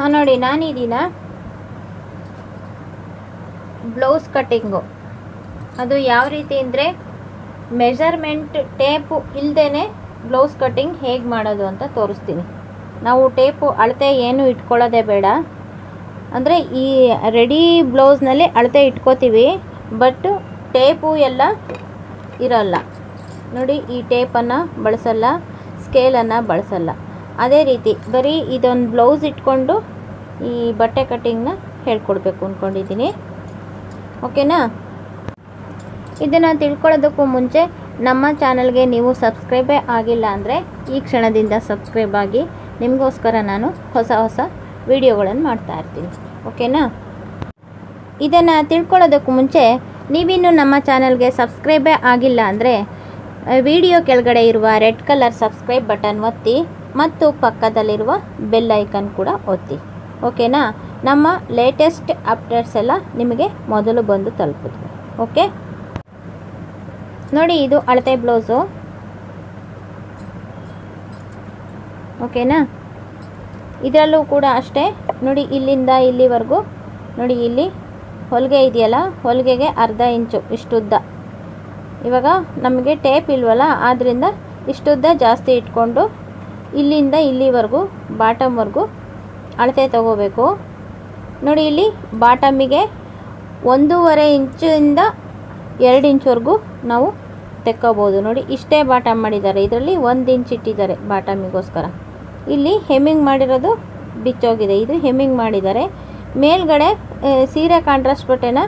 ನೋಡಿ ನಾನಿದೀನ blouse cutting ಅದು ಯಾವ ರೀತಿ ಅಂದರೆ ಮೆಜರ್ಮೆಂಟ್ ಟೇಪು ಇಲ್ಲದೇ ಬ್ಲೌಸ್ ಕಟ್ಟಿಂಗ್ ಹೇಗೆ ಮಾಡೋದು ಅಂತ ತೋರಿಸ್ತೀನಿ. ನಾವು ಟೇಪು ಅಳತೆ ಏನು ಇಟ್ಕೊಳ್ಳೋದೇ ಬೇಡ. ಅಂದರೆ ಈ ರೆಡಿ ಬ್ಲೌಸ್ನಲ್ಲಿ ಅಳತೆ ಇಟ್ಕೋತೀವಿ, ಬಟ್ ಟೇಪು ಎಲ್ಲ ಇರಲ್ಲ ನೋಡಿ. ಈ ಟೇಪನ್ನು ಬಳಸಲ್ಲ, ಸ್ಕೇಲನ್ನು ಬಳಸಲ್ಲ. ಅದೇ ರೀತಿ ಬರೀ ಇದೊಂದು ಬ್ಲೌಸ್ ಇಟ್ಕೊಂಡು ಈ ಬಟ್ಟೆ ಕಟ್ಟಿಂಗ್ನ ಹೇಳ್ಕೊಡ್ಬೇಕು ಅಂದ್ಕೊಂಡಿದ್ದೀನಿ. ಓಕೆನಾ? ಇದನ್ನು ತಿಳ್ಕೊಳ್ಳೋದಕ್ಕೂ ಮುಂಚೆ ನಮ್ಮ ಚಾನಲ್ಗೆ ನೀವು ಸಬ್ಸ್ಕ್ರೈಬೇ ಆಗಿಲ್ಲ ಅಂದರೆ ಈ ಕ್ಷಣದಿಂದ ಸಬ್ಸ್ಕ್ರೈಬ್ ಆಗಿ. ನಿಮಗೋಸ್ಕರ ನಾನು ಹೊಸ ಹೊಸ ವಿಡಿಯೋಗಳನ್ನು ಮಾಡ್ತಾ ಇರ್ತೀನಿ. ಓಕೆನಾ? ಇದನ್ನು ತಿಳ್ಕೊಳ್ಳೋದಕ್ಕೂ ಮುಂಚೆ ನೀವಿನ್ನೂ ನಮ್ಮ ಚಾನಲ್ಗೆ ಸಬ್ಸ್ಕ್ರೈಬೇ ಆಗಿಲ್ಲ ಅಂದರೆ ವಿಡಿಯೋ ಕೆಳಗಡೆ ಇರುವ ರೆಡ್ ಕಲರ್ ಸಬ್ಸ್ಕ್ರೈಬ್ ಬಟನ್ ಒತ್ತಿ ಮತ್ತು ಪಕ್ಕದಲ್ಲಿರುವ ಬೆಲ್ ಐಕನ್ ಕೂಡ ಒತ್ತಿ. ಓಕೆನಾ? ನಮ್ಮ ಲೇಟೆಸ್ಟ್ ಅಪ್ಡೇಟ್ಸ್ ಎಲ್ಲ ನಿಮಗೆ ಮೊದಲು ಬಂದು ತಲುಪುತ್ತೆ. ಓಕೆ ನೋಡಿ, ಇದು ಅಳತೆ ಬ್ಲೌಸು. ಓಕೆನಾ? ಇದರಲ್ಲೂ ಕೂಡ ಅಷ್ಟೇ ನೋಡಿ, ಇಲ್ಲಿಂದ ಇಲ್ಲಿವರೆಗೂ ನೋಡಿ, ಇಲ್ಲಿ ಹೊಲಿಗೆ ಇದೆಯಲ್ಲ, ಹೊಲಿಗೆಗೆ ಅರ್ಧ ಇಂಚು ಇಷ್ಟುದ್ದ. ಇವಾಗ ನಮಗೆ ಟೇಪ್ ಇಲ್ವಲ್ಲ, ಆದ್ದರಿಂದ ಇಷ್ಟುದ್ದ ಜಾಸ್ತಿ ಇಟ್ಕೊಂಡು ಇಲ್ಲಿಂದ ಇಲ್ಲಿವರೆಗೂ ಬಾಟಮ್ವರೆಗೂ ಅಳತೆ ತಗೋಬೇಕು. ನೋಡಿ, ಇಲ್ಲಿ ಬಾಟಮಿಗೆ 1.5 ಇಂಚಿಂದ 2 ಇಂಚ್ವರೆಗೂ ನಾವು ತೆಕ್ಕೋಬೋದು. ನೋಡಿ, ಇಷ್ಟೇ ಬಾಟಮ್ ಮಾಡಿದ್ದಾರೆ. ಇದರಲ್ಲಿ 1 ಇಂಚ್ ಇಟ್ಟಿದ್ದಾರೆ ಬಾಟಮಿಗೋಸ್ಕರ. ಇಲ್ಲಿ ಹೆಮ್ಮಿಂಗ್ ಮಾಡಿರೋದು ಬಿಚ್ಚೋಗಿದೆ, ಇದು ಹೆಮ್ಮಿಂಗ್ ಮಾಡಿದ್ದಾರೆ. ಮೇಲ್ಗಡೆ ಸೀರೆ ಕಾಂಟ್ರಾಸ್ಟ್ ಬಟ್ಟೆನ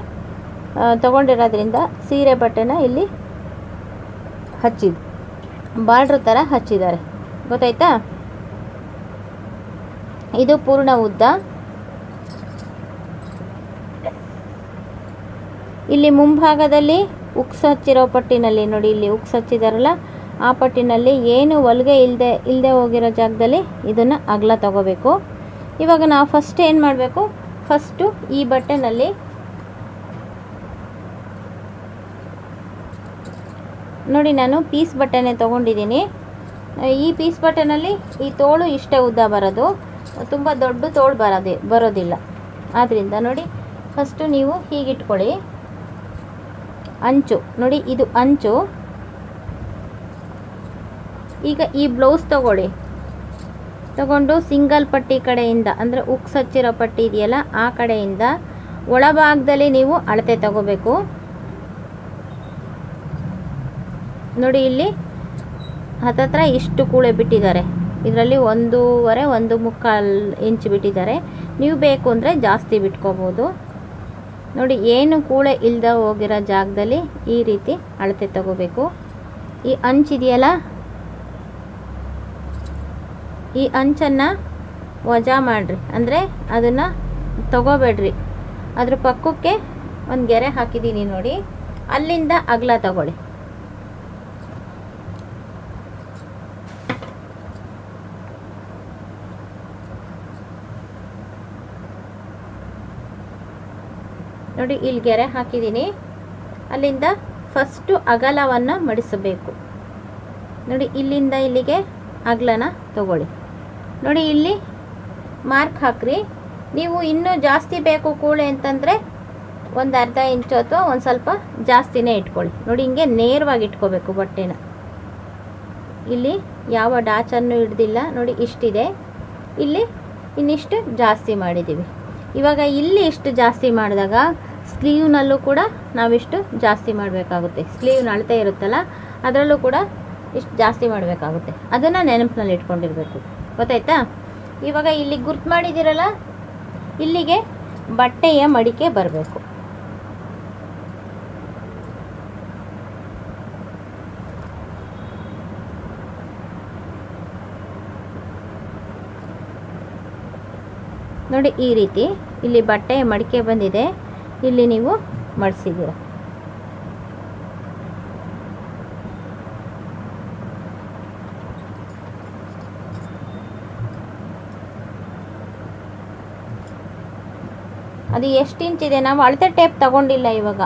ತಗೊಂಡಿರೋದ್ರಿಂದ ಸೀರೆ ಬಟ್ಟೆನ ಇಲ್ಲಿ ಹಚ್ಚಿದ್ದು ಬಾರ್ಡ್ರ್ ಥರ ಹಚ್ಚಿದ್ದಾರೆ. ಗೊತ್ತಾಯ್ತಾ? ಇದು ಪೂರ್ಣ ಉದ್ದ. ಇಲ್ಲಿ ಮುಂಭಾಗದಲ್ಲಿ ಉಕ್ಸ್ ಹಚ್ಚಿರೋ ಪಟ್ಟಿನಲ್ಲಿ ನೋಡಿ, ಇಲ್ಲಿ ಉಕ್ಸ್ ಹಚ್ಚಿದಾರಲ್ಲ, ಆ ಪಟ್ಟಿನಲ್ಲಿ ಏನು ಹೊಲಿಗೆ ಇಲ್ಲದೆ ಹೋಗಿರೋ ಜಾಗದಲ್ಲಿ ಇದನ್ನು ಅಗಲ ತಗೋಬೇಕು. ಇವಾಗ ನಾವು ಫಸ್ಟ್ ಏನು ಮಾಡಬೇಕು, ಫಸ್ಟು ಈ ಬಟ್ಟೆನಲ್ಲಿ ನೋಡಿ, ನಾನು ಪೀಸ್ ಬಟ್ಟೆನೇ ತೊಗೊಂಡಿದ್ದೀನಿ. ಈ ಪೀಸ್ ಬಟ್ಟೆನಲ್ಲಿ ಈ ತೋಳು ಇಷ್ಟೇ ಉದ್ದ ಬರೋದು, ತುಂಬ ದೊಡ್ಡ ತೋಳು ಬರೋದಿಲ್ಲ. ಆದ್ದರಿಂದ ನೋಡಿ, ಫಸ್ಟು ನೀವು ಹೀಗಿಟ್ಕೊಳ್ಳಿ. ಅಂಚು ನೋಡಿ, ಇದು ಅಂಚು. ಈಗ ಈ ಬ್ಲೌಸ್ ತಗೊಂಡು ಸಿಂಗಲ್ ಪಟ್ಟಿ ಕಡೆಯಿಂದ, ಅಂದರೆ ಉಕ್ಸ್ ಹಚ್ಚಿರೋ ಪಟ್ಟಿ ಇದೆಯಲ್ಲ, ಆ ಕಡೆಯಿಂದ ಒಳಭಾಗದಲ್ಲಿ ನೀವು ಅಳತೆ ತಗೋಬೇಕು. ನೋಡಿ, ಇಲ್ಲಿ ಹತ್ತತ್ರ ಇಷ್ಟು ಕೂಳೆ ಬಿಟ್ಟಿದ್ದಾರೆ. ಇದರಲ್ಲಿ 1.25 ಇಂಚ್ ಬಿಟ್ಟಿದ್ದಾರೆ. ನೀವು ಬೇಕು ಅಂದರೆ ಜಾಸ್ತಿ ಬಿಟ್ಕೋಬೋದು. ನೋಡಿ, ಏನು ಕೂಳೆ ಇಲ್ಲದೆ ಹೋಗಿರೋ ಜಾಗದಲ್ಲಿ ಈ ರೀತಿ ಅಳತೆ ತಗೋಬೇಕು. ಈ ಅಂಚಿದೆಯಲ್ಲ, ಈ ಅಂಚನ್ನು ವಜಾ ಮಾಡಿರಿ, ಅಂದರೆ ಅದನ್ನು ತಗೋಬೇಡ್ರಿ. ಅದ್ರ ಪಕ್ಕಕ್ಕೆ ಒಂದು ಗೆರೆ ಹಾಕಿದ್ದೀನಿ ನೋಡಿ, ಅಲ್ಲಿಂದ ಅಗಲ ತಗೊಳ್ಳಿ. ನೋಡಿ, ಇಲ್ಲಿ ಗೆರೆ ಹಾಕಿದ್ದೀನಿ. ಅಲ್ಲಿಂದ ಫಸ್ಟು ಅಗಲವನ್ನು ಮಡಿಸಬೇಕು. ನೋಡಿ, ಇಲ್ಲಿಂದ ಇಲ್ಲಿಗೆ ಅಗಲನ ತಗೊಳ್ಳಿ. ನೋಡಿ, ಇಲ್ಲಿ ಮಾರ್ಕ್ ಹಾಕ್ರಿ. ನೀವು ಇನ್ನೂ ಜಾಸ್ತಿ ಬೇಕು ಕೂಳೆ ಅಂತಂದರೆ 1/2 ಇಂಚು ಅಥವಾ ಒಂದು ಸ್ವಲ್ಪ ಜಾಸ್ತಿನೇ ಇಟ್ಕೊಳ್ಳಿ. ನೋಡಿ, ಹಿಂಗೆ ನೇರವಾಗಿ ಇಟ್ಕೋಬೇಕು ಬಟ್ಟೆನ. ಇಲ್ಲಿ ಯಾವ ಡಾಚನ್ನು ಹಿಡ್ದಿಲ್ಲ ನೋಡಿ, ಇಷ್ಟಿದೆ. ಇಲ್ಲಿ ಇನ್ನಿಷ್ಟು ಜಾಸ್ತಿ ಮಾಡಿದ್ದೀವಿ. ಇವಾಗ ಇಲ್ಲಿ ಇಷ್ಟು ಜಾಸ್ತಿ ಮಾಡಿದಾಗ ಸ್ಲೀವ್ನಲ್ಲೂ ಕೂಡ ನಾವಿಷ್ಟು ಜಾಸ್ತಿ ಮಾಡಬೇಕಾಗುತ್ತೆ. ಸ್ಲೀವ್ನ ಅಳತೆ ಇರುತ್ತಲ್ಲ, ಅದರಲ್ಲೂ ಕೂಡ ಇಷ್ಟು ಜಾಸ್ತಿ ಮಾಡಬೇಕಾಗುತ್ತೆ. ಅದನ್ನು ನೆನಪಿನಲ್ಲಿ ಇಟ್ಕೊಂಡಿರಬೇಕು. ಗೊತ್ತಾಯ್ತಾ? ಇವಾಗ ಇಲ್ಲಿ ಗುರ್ತು ಮಾಡಿದ್ದೀರಲ್ಲ, ಇಲ್ಲಿಗೆ ಬಟ್ಟೆಯ ಮಡಿಕೆ ಬರಬೇಕು. ನೋಡಿ, ಈ ರೀತಿ ಇಲ್ಲಿ ಬಟ್ಟೆಯ ಮಡಿಕೆ ಬಂದಿದೆ. ಇಲ್ಲಿ ನೀವು ಮಡಿಸಿದ್ದೀರ. ಅದು ಎಷ್ಟು ಇಂಚಿದೆ, ನಾವು ಅಳತೆ ಟೇಪ್ ತಗೊಂಡಿಲ್ಲ ಇವಾಗ.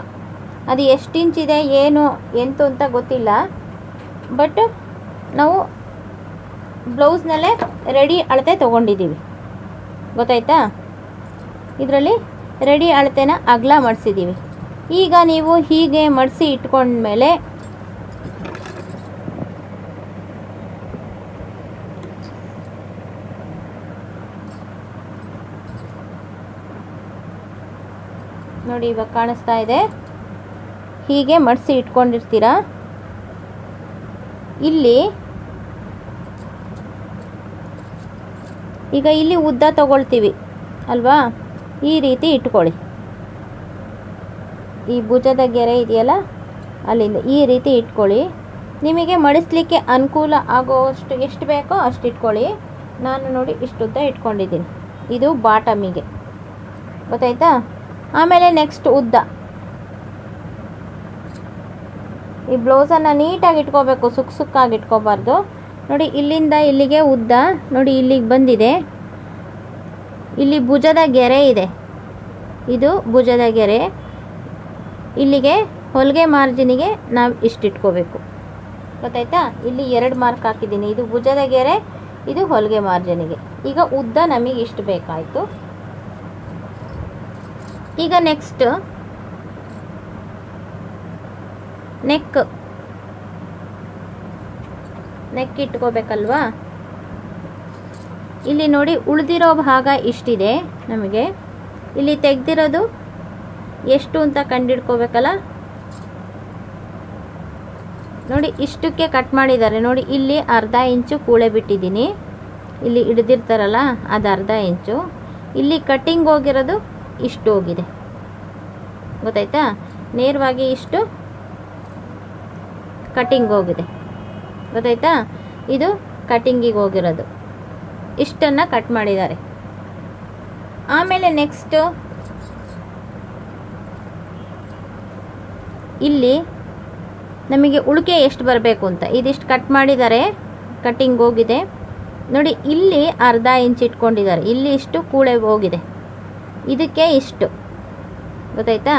ಅದು ಎಷ್ಟು ಇಂಚಿದೆ ಏನು ಎಂತು ಅಂತ ಗೊತ್ತಿಲ್ಲ. ಬಟ್ ನಾವು ಬ್ಲೌಸ್ನಲ್ಲೇ ರೆಡಿ ಅಳತೆ ತೊಗೊಂಡಿದ್ದೀವಿ. ಗೊತ್ತಾಯ್ತಾ? ಇದರಲ್ಲಿ ರೆಡಿ ಅಳತೆನ ಅಗಲ ಮಾಡಿಸಿದ್ದೀವಿ. ಈಗ ನೀವು ಹೀಗೆ ಮಡಿಸಿ ಇಟ್ಕೊಂಡ್ಮೇಲೆ ನೋಡಿ, ಇವಾಗ ಕಾಣಿಸ್ತಾ ಇದೆ. ಹೀಗೆ ಮಡಿಸಿ ಇಟ್ಕೊಂಡಿರ್ತೀರಾ. ಇಲ್ಲಿ ಈಗ ಇಲ್ಲಿ ಉದ್ದ ತಗೊಳ್ತೀವಿ ಅಲ್ವಾ, ಈ ರೀತಿ ಇಟ್ಕೊಳ್ಳಿ. ಈ ಭುಜದ ಗೆರೆ ಇದೆಯಲ್ಲ, ಅಲ್ಲಿಂದ ಈ ರೀತಿ ಇಟ್ಕೊಳ್ಳಿ. ನಿಮಗೆ ಮಡಿಸ್ಲಿಕ್ಕೆ ಅನುಕೂಲ ಆಗೋಷ್ಟು ಎಷ್ಟು ಬೇಕೋ ಅಷ್ಟು ಇಟ್ಕೊಳ್ಳಿ. ನಾನು ನೋಡಿ ಇಷ್ಟು ಉದ್ದ ಇಟ್ಕೊಂಡಿದ್ದೀನಿ. ಇದು ಬಾಟಮಿಗೆ, ಗೊತ್ತಾಯ್ತಾ? ಆಮೇಲೆ ನೆಕ್ಸ್ಟ್ ಉದ್ದ. ಈ ಬ್ಲೌಸನ್ನು ನೀಟಾಗಿ ಇಟ್ಕೋಬೇಕು, ಸುಕ್ಕಾಗಿ ಇಟ್ಕೋಬಾರ್ದು. ನೋಡಿ, ಇಲ್ಲಿಂದ ಇಲ್ಲಿಗೆ ಉದ್ದ ನೋಡಿ ಇಲ್ಲಿಗೆ ಬಂದಿದೆ. ಇಲ್ಲಿ ಭುಜದ ಗೆರೆ ಇದೆ, ಇದು ಭುಜದ ಗೆರೆ. ಇಲ್ಲಿಗೆ ಹೊಲಿಗೆ ಮಾರ್ಜಿನಿಗೆ ನಾವು ಇಷ್ಟು ಇಟ್ಕೋಬೇಕು, ಗೊತ್ತಾಯ್ತಾ? ಇಲ್ಲಿ 2 ಮಾರ್ಕ್ ಹಾಕಿದ್ದೀನಿ. ಇದು ಭುಜದ ಗೆರೆ, ಇದು ಹೊಲಿಗೆ ಮಾರ್ಜಿನಿಗೆ. ಈಗ ಉದ್ದ ನಮಗೆ ಇಷ್ಟು ಬೇಕಾಯಿತು. ಈಗ ನೆಕ್ಸ್ಟ್ ನೆಕ್ ಇಟ್ಕೋಬೇಕಲ್ವಾ? ಇಲ್ಲಿ ನೋಡಿ, ಉಳಿದಿರೋ ಭಾಗ ಇಷ್ಟಿದೆ ನಮಗೆ. ಇಲ್ಲಿ ತೆಗೆದಿರೋದು ಎಷ್ಟು ಅಂತ ಕಂಡಿಡ್ಕೋಬೇಕಲ್ಲ. ನೋಡಿ, ಇಷ್ಟಕ್ಕೆ ಕಟ್ ಮಾಡಿದ್ದಾರೆ. ನೋಡಿ, ಇಲ್ಲಿ ಅರ್ಧ ಇಂಚು ಕೂಳೆ ಬಿಟ್ಟಿದ್ದೀನಿ. ಇಲ್ಲಿ ಹಿಡ್ದಿರ್ತಾರಲ್ಲ, ಅದು ಅರ್ಧ ಇಂಚು. ಇಲ್ಲಿ ಕಟ್ಟಿಂಗ್ ಹೋಗಿರೋದು ಇಷ್ಟು ಹೋಗಿದೆ, ಗೊತ್ತಾಯ್ತಾ? ನೇರವಾಗಿ ಇಷ್ಟು ಕಟ್ಟಿಂಗ್ ಹೋಗಿದೆ, ಗೊತ್ತಾಯ್ತಾ? ಇದು ಕಟ್ಟಿಂಗಿಗೆ ಹೋಗಿರೋದು, ಇಷ್ಟನ್ನು ಕಟ್ ಮಾಡಿದ್ದಾರೆ. ಆಮೇಲೆ ನೆಕ್ಸ್ಟ್ ಇಲ್ಲಿ ನಮಗೆ ಉಳಿಕೆ ಎಷ್ಟು ಬರಬೇಕು ಅಂತ ಇದಿಷ್ಟು ಕಟ್ ಮಾಡಿದ್ದಾರೆ, ಕಟ್ಟಿಂಗ್ ಹೋಗಿದೆ. ನೋಡಿ, ಇಲ್ಲಿ ಅರ್ಧ ಇಂಚ್ ಇಟ್ಕೊಂಡಿದ್ದಾರೆ. ಇಲ್ಲಿ ಇಷ್ಟು ಕೂಳೆ ಹೋಗಿದೆ, ಇದಕ್ಕೆ ಇಷ್ಟು, ಗೊತ್ತಾಯ್ತಾ?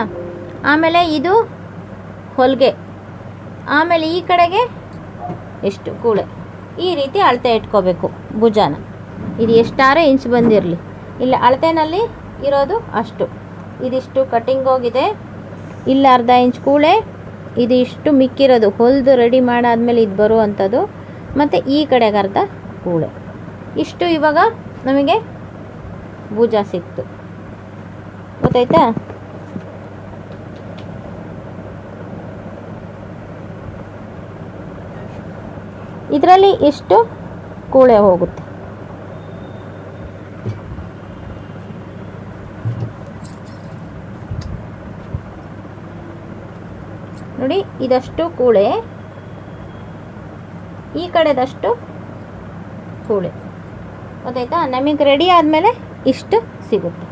ಆಮೇಲೆ ಇದು ಹೊಲಿಗೆ, ಆಮೇಲೆ ಈ ಕಡೆಗೆ ಎಷ್ಟು ಕೂಳೆ. ಈ ರೀತಿ ಅಳತೆ ಇಟ್ಕೋಬೇಕು ಭುಜಾನ. ಇದು ಎಷ್ಟಾರು ಇಂಚ್ ಬಂದಿರಲಿ, ಇಲ್ಲಿ ಅಳತೆನಲ್ಲಿ ಇರೋದು ಅಷ್ಟು. ಇದಿಷ್ಟು ಕಟ್ಟಿಂಗ್ ಹೋಗಿದೆ, ಇಲ್ಲಿ ಅರ್ಧ ಇಂಚ್ ಕೂಳೆ, ಇದು ಇಷ್ಟು ಮಿಕ್ಕಿರೋದು ಹೊಲಿದು ರೆಡಿ ಮಾಡಾದ್ಮೇಲೆ ಇದು ಬರುವಂಥದ್ದು. ಮತ್ತು ಈ ಕಡೆಗೆ ಅರ್ಧ ಕೂಳೆ. ಇಷ್ಟು ಇವಾಗ ನಮಗೆ ಭುಜ ಸಿಕ್ತು, ಗೊತ್ತಾಯ್ತಾ? ಇದರಲ್ಲಿ ಇಷ್ಟು ಕೂಳೆ ಹೋಗುತ್ತೆ. ನೋಡಿ, ಇದಷ್ಟು ಕೂಳೆ, ಈ ಕಡೆದಷ್ಟು ಕೂಳೆ, ಗೊತ್ತಾಯ್ತಾ? ನಮಗೆ ರೆಡಿ ಆದಮೇಲೆ ಇಷ್ಟು ಸಿಗುತ್ತೆ.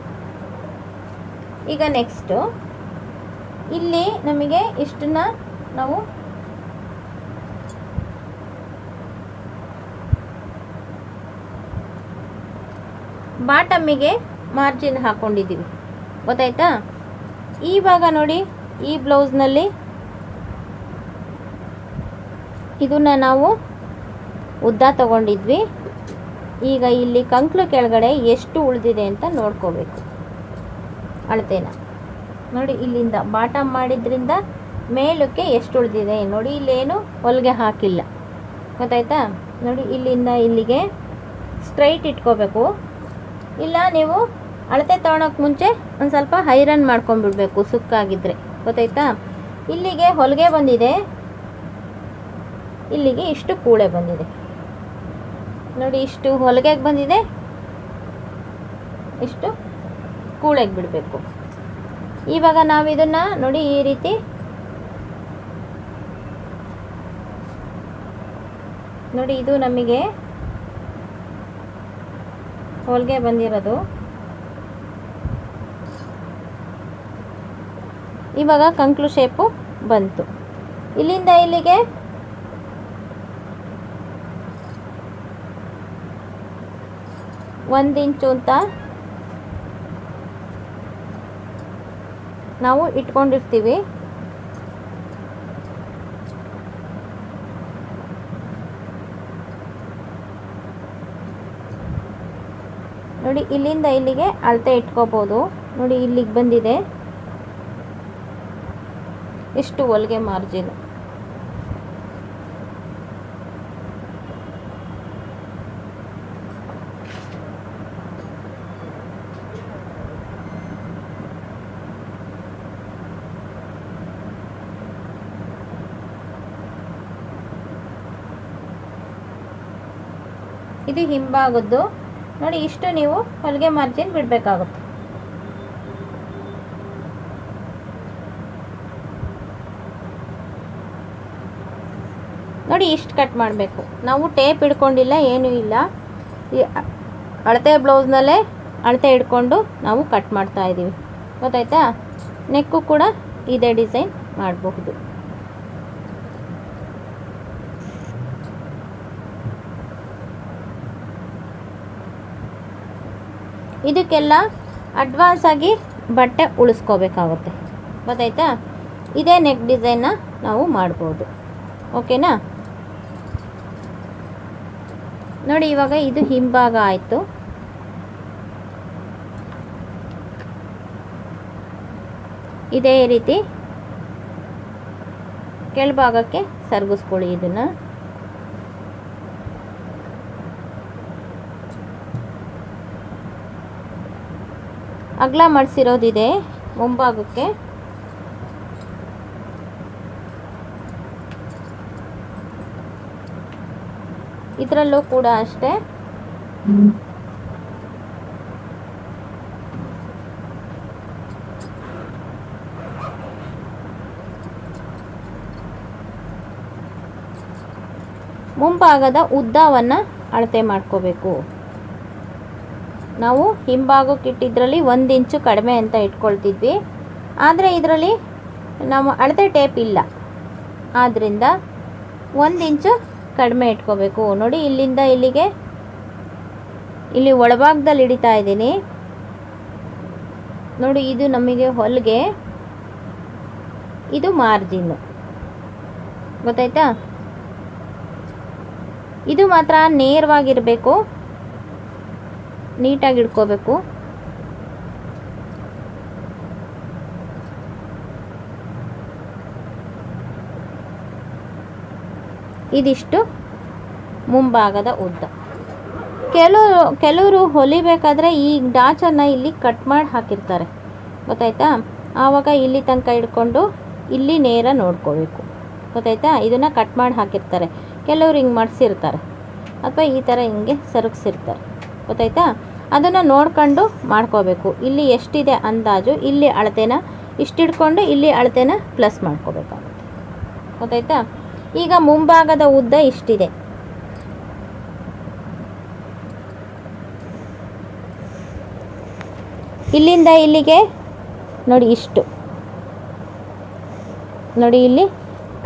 ಈಗ ನೆಕ್ಸ್ಟು ಇಲ್ಲಿ ನಮಗೆ ಇಷ್ಟನ್ನ ನಾವು ಬಾಟಮ್ಮಿಗೆ ಮಾರ್ಜಿನ್ ಹಾಕ್ಕೊಂಡಿದ್ದೀವಿ, ಗೊತ್ತಾಯ್ತಾ? ಇವಾಗ ನೋಡಿ, ಈ ಬ್ಲೌಸ್ನಲ್ಲಿ ಇದನ್ನು ನಾವು ಉದ್ದ ತಗೊಂಡಿದ್ವಿ. ಈಗ ಇಲ್ಲಿ ಕಂಕ್ಳು ಕೆಳಗಡೆ ಎಷ್ಟು ಉಳಿದಿದೆ ಅಂತ ನೋಡ್ಕೋಬೇಕು ಅಳತೆನ. ನೋಡಿ, ಇಲ್ಲಿಂದ ಬಾಟಮ್ ಮಾಡಿದ್ರಿಂದ ಮೇಲಕ್ಕೆ ಎಷ್ಟು ಉಳಿದಿದೆ ನೋಡಿ. ಇಲ್ಲೇನು ಹೊಲಿಗೆ ಹಾಕಿಲ್ಲ, ಗೊತ್ತಾಯ್ತಾ? ನೋಡಿ, ಇಲ್ಲಿಂದ ಇಲ್ಲಿಗೆ ಸ್ಟ್ರೈಟ್ ಇಟ್ಕೋಬೇಕು. ಇಲ್ಲ ನೀವು ಅಳತೆ ತೊಗೊಳಕ್ಕೆ ಮುಂಚೆ ಒಂದು ಸ್ವಲ್ಪ ಐರನ್ ಮಾಡ್ಕೊಂಡ್ಬಿಡ್ಬೇಕು, ಸುಕ್ಕಾಗಿದ್ದರೆ, ಗೊತ್ತಾಯ್ತಾ? ಇಲ್ಲಿಗೆ ಹೊಲಿಗೆ ಬಂದಿದೆ, ಇಲ್ಲಿಗೆ ಇಷ್ಟು ಕೂಳೆ ಬಂದಿದೆ. ನೋಡಿ, ಇಷ್ಟು ಹೊಲಿಗೆಗೆ ಬಂದಿದೆ, ಇಷ್ಟು ಕೂಳೆಗೆ ಬಿಡಬೇಕು. ಇವಾಗ ನಾವು ಇದನ್ನು ನೋಡಿ ಈ ರೀತಿ ನೋಡಿ, ಇದು ನಮಗೆ ಹೊಲಿಗೆ ಬಂದಿರೋದು. ಇವಾಗ ಕಂಕ್ಳು ಶೇಪು ಬಂತು. ಇಲ್ಲಿಂದ ಇಲ್ಲಿಗೆ ಒಂದು ಇಂಚು ಅಂತ ನಾವು ಇಟ್ಕೊಂಡಿರ್ತೀವಿ. ನೋಡಿ ಇಲ್ಲಿಂದ ಇಲ್ಲಿಗೆ ಅಳತೆ ಇಟ್ಕೋಬೋದು. ನೋಡಿ ಇಲ್ಲಿಗೆ ಬಂದಿದೆ ಇಷ್ಟು ಹೊಲಿಗೆ ಮಾರ್ಜಿನ್. ಇದು ಹಿಂಭಾಗದ್ದು. ನೋಡಿ ಇಷ್ಟು ನೀವು ಹೊಲಿಗೆ ಮಾರ್ಜಿನ್ ಬಿಡಬೇಕಾಗುತ್ತೆ. ನೋಡಿ ಇಷ್ಟು ಕಟ್ ಮಾಡಬೇಕು. ನಾವು ಟೇಪ್ ಹಿಡ್ಕೊಂಡಿಲ್ಲ, ಏನೂ ಇಲ್ಲ. ಈ ಅಳತೆ ಬ್ಲೌಸ್ನಲ್ಲೇ ಅಳತೆ ಹಿಡ್ಕೊಂಡು ನಾವು ಕಟ್ ಮಾಡ್ತಾ ಇದ್ದೀವಿ. ಗೊತ್ತಾಯ್ತಾ? ನೆಕ್ಕು ಕೂಡ ಇದೇ ಡಿಸೈನ್ ಮಾಡಬಹುದು. ಇದಕ್ಕೆಲ್ಲ ಅಡ್ವಾನ್ಸ್ ಆಗಿ ಬಟ್ಟೆ ಉಳಿಸ್ಕೋಬೇಕಾಗುತ್ತೆ. ಗೊತ್ತಾಯ್ತಾ? ಇದೇ ನೆಕ್ ಡಿಸೈನ್ನ ನಾವು ಮಾಡ್ಬೋದು. ಓಕೆನಾ? ನೋಡಿ ಇವಾಗ ಇದು ಹಿಂಭಾಗ ಆಯಿತು. ಇದೇ ರೀತಿ ಕೆಳಭಾಗಕ್ಕೆ ಸರ್ಗಿಸ್ಕೊಳ್ಳಿ. ಇದನ್ನು ಅಗಲ ಮಾಡಿಸಿರೋದಿದೆ ಮುಂಭಾಗಕ್ಕೆ. ಇದರಲ್ಲೂ ಕೂಡ ಅಷ್ಟೇ ಮುಂಭಾಗದ ಉದ್ದವನ್ನು ಅಳತೆ ಮಾಡ್ಕೋಬೇಕು. ನಾವು ಹಿಂಭಾಗಕ್ಕೆ ಇಟ್ಟಿದ್ರಲ್ಲಿ 1 ಇಂಚು ಕಡಿಮೆ ಅಂತ ಇಟ್ಕೊಳ್ತಿದ್ವಿ. ಆದರೆ ಇದರಲ್ಲಿ ನಮ್ಮ ಅಳತೆ ಟೇಪ್ ಇಲ್ಲ, ಆದ್ದರಿಂದ 1 ಇಂಚು ಕಡಿಮೆ ಇಟ್ಕೋಬೇಕು. ನೋಡಿ ಇಲ್ಲಿಂದ ಇಲ್ಲಿಗೆ ಇಲ್ಲಿ ಒಳಭಾಗದಲ್ಲಿ ಹಿಡಿತಾ ಇದ್ದೀನಿ. ನೋಡಿ ಇದು ನಮಗೆ ಹೊಲಿಗೆ, ಇದು ಮಾರ್ಜಿನ್ನು. ಗೊತ್ತಾಯ್ತಾ? ಇದು ಮಾತ್ರ ನೇರವಾಗಿರಬೇಕು, ನೀಟಾಗಿ ಇಟ್ಕೋಬೇಕು. ಇದಿಷ್ಟು ಮುಂಭಾಗದ ಉದ್ದ. ಕೆಲವರು ಹೊಲಿಬೇಕಾದ್ರೆ ಈ ಡಾಚನ್ನು ಇಲ್ಲಿ ಕಟ್ ಮಾಡಿ ಹಾಕಿರ್ತಾರೆ. ಗೊತ್ತಾಯ್ತಾ? ಆವಾಗ ಇಲ್ಲಿ ತನಕ ಹಿಡ್ಕೊಂಡು ಇಲ್ಲಿ ನೇರ ನೋಡ್ಕೋಬೇಕು. ಗೊತ್ತಾಯ್ತಾ? ಇದನ್ನು ಕಟ್ ಮಾಡಿ ಹಾಕಿರ್ತಾರೆ. ಕೆಲವರು ಹಿಂಗೆ ಮಾಡಿಸಿರ್ತಾರೆ ಅಥವಾ ಈ ಥರ ಹಿಂಗೆ ಸರಗಿಸಿರ್ತಾರೆ. ಗೊತ್ತಾಯ್ತಾ? ಅದನ್ನು ನೋಡ್ಕೊಂಡು ಮಾಡ್ಕೋಬೇಕು. ಇಲ್ಲಿ ಎಷ್ಟಿದೆ ಅಂದಾಜು, ಇಲ್ಲಿ ಅಳತೆನ ಇಷ್ಟು ಹಿಡ್ಕೊಂಡು ಇಲ್ಲಿ ಅಳತೆನ ಪ್ಲಸ್ ಮಾಡ್ಕೋಬೇಕಾಗುತ್ತೆ. ಗೊತ್ತಾಯ್ತಾ? ಈಗ ಮುಂಭಾಗದ ಉದ್ದ ಇಷ್ಟಿದೆ. ಇಲ್ಲಿಂದ ಇಲ್ಲಿಗೆ ನೋಡಿ ಇಷ್ಟು. ನೋಡಿ ಇಲ್ಲಿ